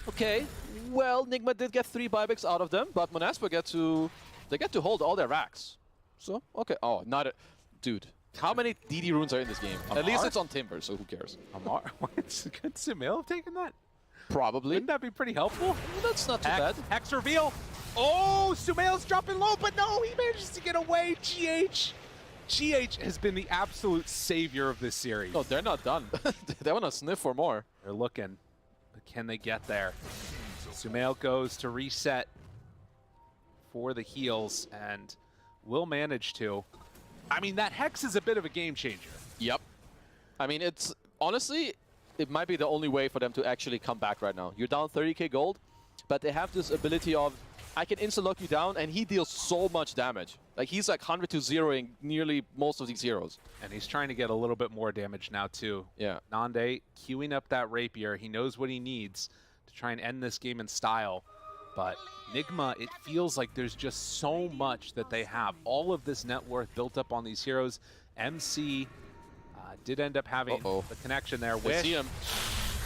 Okay, well, NIgma did get 3 buybacks out of them, but Monaspa get to hold all their racks. So, okay. Oh, not a... Dude, how many DD runes are in this game? Amar? At least it's on Timber, so who cares? Amar? Could Sumail have taken that? Probably. Wouldn't that be pretty helpful? That's not too bad. Hex reveal. Oh, Sumail's dropping low, but no, he manages to get away. GH has been the absolute savior of this series. No, they're not done. They want to sniff for more. They're looking, but can they get there? Sumail goes to reset for the heals and will manage to. I mean, that Hex is a bit of a game changer. Yep. I mean, it's honestly, it might be the only way for them to actually come back right now. You're down 30k gold, but they have this ability of, I can insta-lock you down, and he deals so much damage. Like, he's like 100 to 0ing nearly most of these heroes. And he's trying to get a little bit more damage now, too. Yeah. Nande queuing up that rapier. He knows what he needs to try and end this game in style. But NIgma, it feels like there's just so much that they have. All of this net worth built up on these heroes. MC did end up having the connection there. I see him.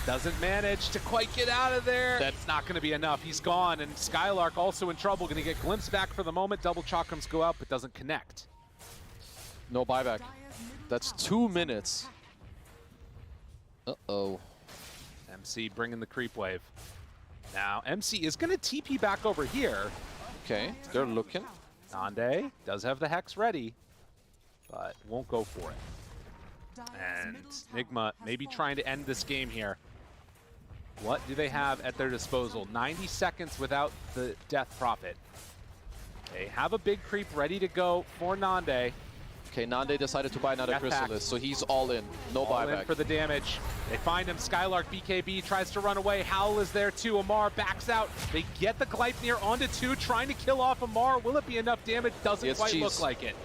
Doesn't manage to quite get out of there. That's not going to be enough. He's gone, and Skylark also in trouble. Going to get glimpsed back for the moment. Double chakrams go out, but doesn't connect. No buyback. That's 2 minutes. Uh-oh. MC bringing the creep wave. Now, MC is going to TP back over here. Okay, they're looking. Nande does have the Hex ready, but won't go for it. And NIgma maybe trying to end this game here. What do they have at their disposal? 90 seconds without the Death Prophet. They have a big creep ready to go for Nande. Okay, Nande decided to buy another Death Chrysalis, so he's all in. No all buyback. in for the damage. They find him. Skylark BKB tries to run away. Howl is there too. Amar backs out. They get the Gleipnir onto 2, trying to kill off Amar. Will it be enough damage? Doesn't quite look like it.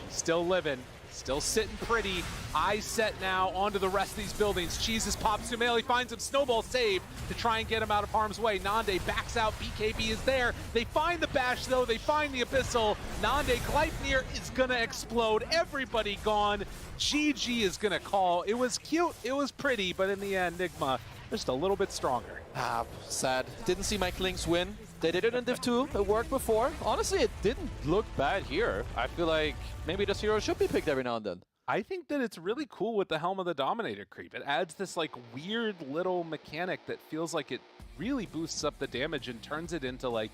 He's still living. Still sitting pretty. Eyes set now onto the rest of these buildings. Cheese is popped. Sumail, he finds him. Snowball saved to try and get him out of harm's way. Nande backs out. BKB is there. They find the Bash, though. They find the Abyssal. Nande, Gleipnir is going to explode. Everybody gone. GG is going to call. It was cute. It was pretty. But in the end, NIgma just a little bit stronger. Ah, sad. Didn't see my Klings win. They did it in Div 2. It worked before. Honestly, it didn't look bad here. I feel like maybe this hero should be picked every now and then. I think that it's really cool with the Helm of the Dominator creep. It adds this like weird little mechanic that feels like it really boosts up the damage and turns it into like,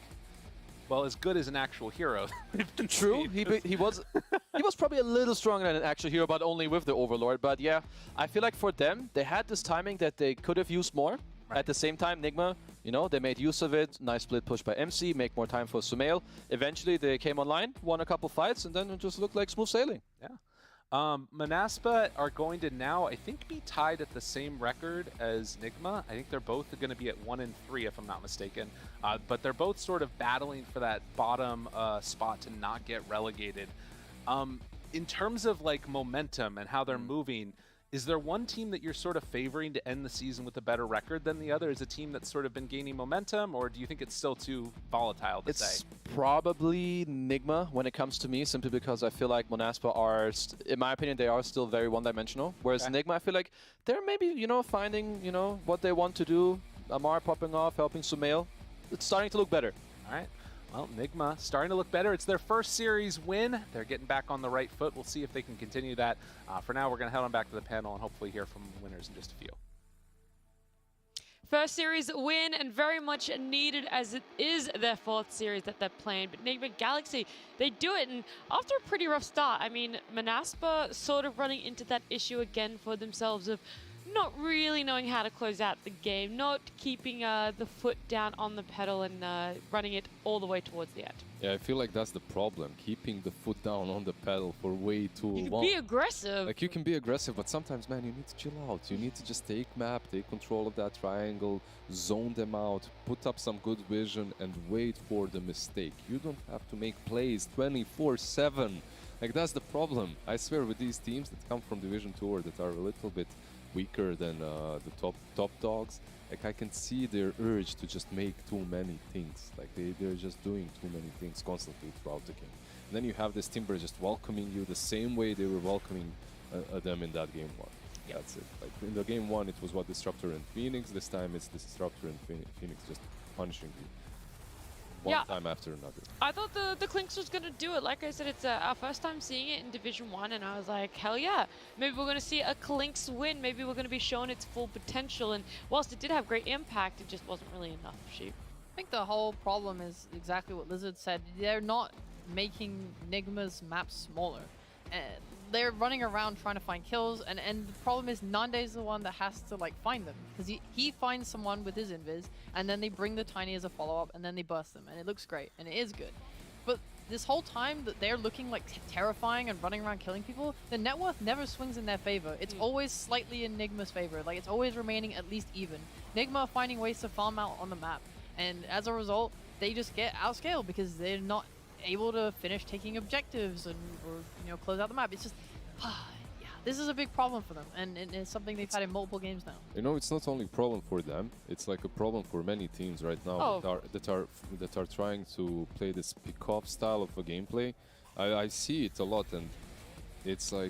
well, as good as an actual hero. True, he was probably a little stronger than an actual hero, but only with the Overlord. But yeah, I feel like for them, they had this timing that they could have used more. Right. At the same time, NIgma, you know, they made use of it. Nice split push by MC, make more time for Sumail. Eventually, they came online, won a couple fights, and then it just looked like smooth sailing. Yeah. Monaspa are going to now, I think, be tied at the same record as NIgma. I think they're both going to be at 1 and 3, if I'm not mistaken. But they're both sort of battling for that bottom spot to not get relegated. In terms of like momentum and how they're moving, is there one team that you're sort of favoring to end the season with a better record than the other? Is a team that's sort of been gaining momentum, or do you think it's still too volatile to say? It's probably NIgma when it comes to me, simply because I feel like Monaspa are, in my opinion, they are still very one-dimensional. Whereas NIgma, I feel like they're maybe, you know, finding, you know, what they want to do. Amar popping off, helping Sumail. It's starting to look better. All right. Well, NIgma starting to look better. It's their first series win. They're getting back on the right foot. We'll see if they can continue that. For now, we're going to head on back to the panel and hopefully hear from the winners in just a few. First series win, and very much needed, as it is their 4th series that they're playing. But NIgma Galaxy, they do it, and after a pretty rough start, I mean, Monaspa sort of running into that issue again for themselves of not really knowing how to close out the game, not keeping the foot down on the pedal and running it all the way towards the end. Yeah, I feel like that's the problem. Keeping the foot down on the pedal for way too You can long. be aggressive. Like, you can be aggressive, but sometimes, man, you need to chill out. You need to just take map, take control of that triangle, zone them out, put up some good vision, and wait for the mistake. You don't have to make plays 24/7. Like, that's the problem. I swear, with these teams that come from Division 2 or that are a little bit weaker than the top dogs, like, I can see their urge to just make too many things. Like, they're just doing too many things constantly throughout the game. And then you have this Timber just welcoming you the same way they were welcoming them in that game 1. Yep. That's it. Like, in the game 1, it was what, Disruptor and Phoenix. This time it's Disruptor and Phoenix just punishing you one time after another. I thought the Clinks was going to do it. Like I said, it's our first time seeing it in Division 1, and I was like, hell yeah. Maybe we're going to see a Clinks win. Maybe we're going to be shown its full potential. And whilst it did have great impact, it just wasn't really enough, Sheep. I think the whole problem is exactly what Lizard said. They're not making NIgma's maps smaller. They're running around trying to find kills, and the problem is Nande's the one that has to like find them, because he finds someone with his invis, and then they bring the Tiny as a follow-up, and then they burst them, and it looks great, and it is good. But this whole time that they're looking like terrifying and running around killing people, the net worth never swings in their favor. It's always slightly in NIgma's favor. Like, it's always remaining at least even. NIgma are finding ways to farm out on the map, and as a result, they just get outscaled because they're not able to finish taking objectives or close out the map. It's just yeah, this is a big problem for them, and it's something they've had in multiple games now. You know, it's not only a problem for them, it's like a problem for many teams right now that are trying to play this pick-off style of a gameplay. I see it a lot, and it's like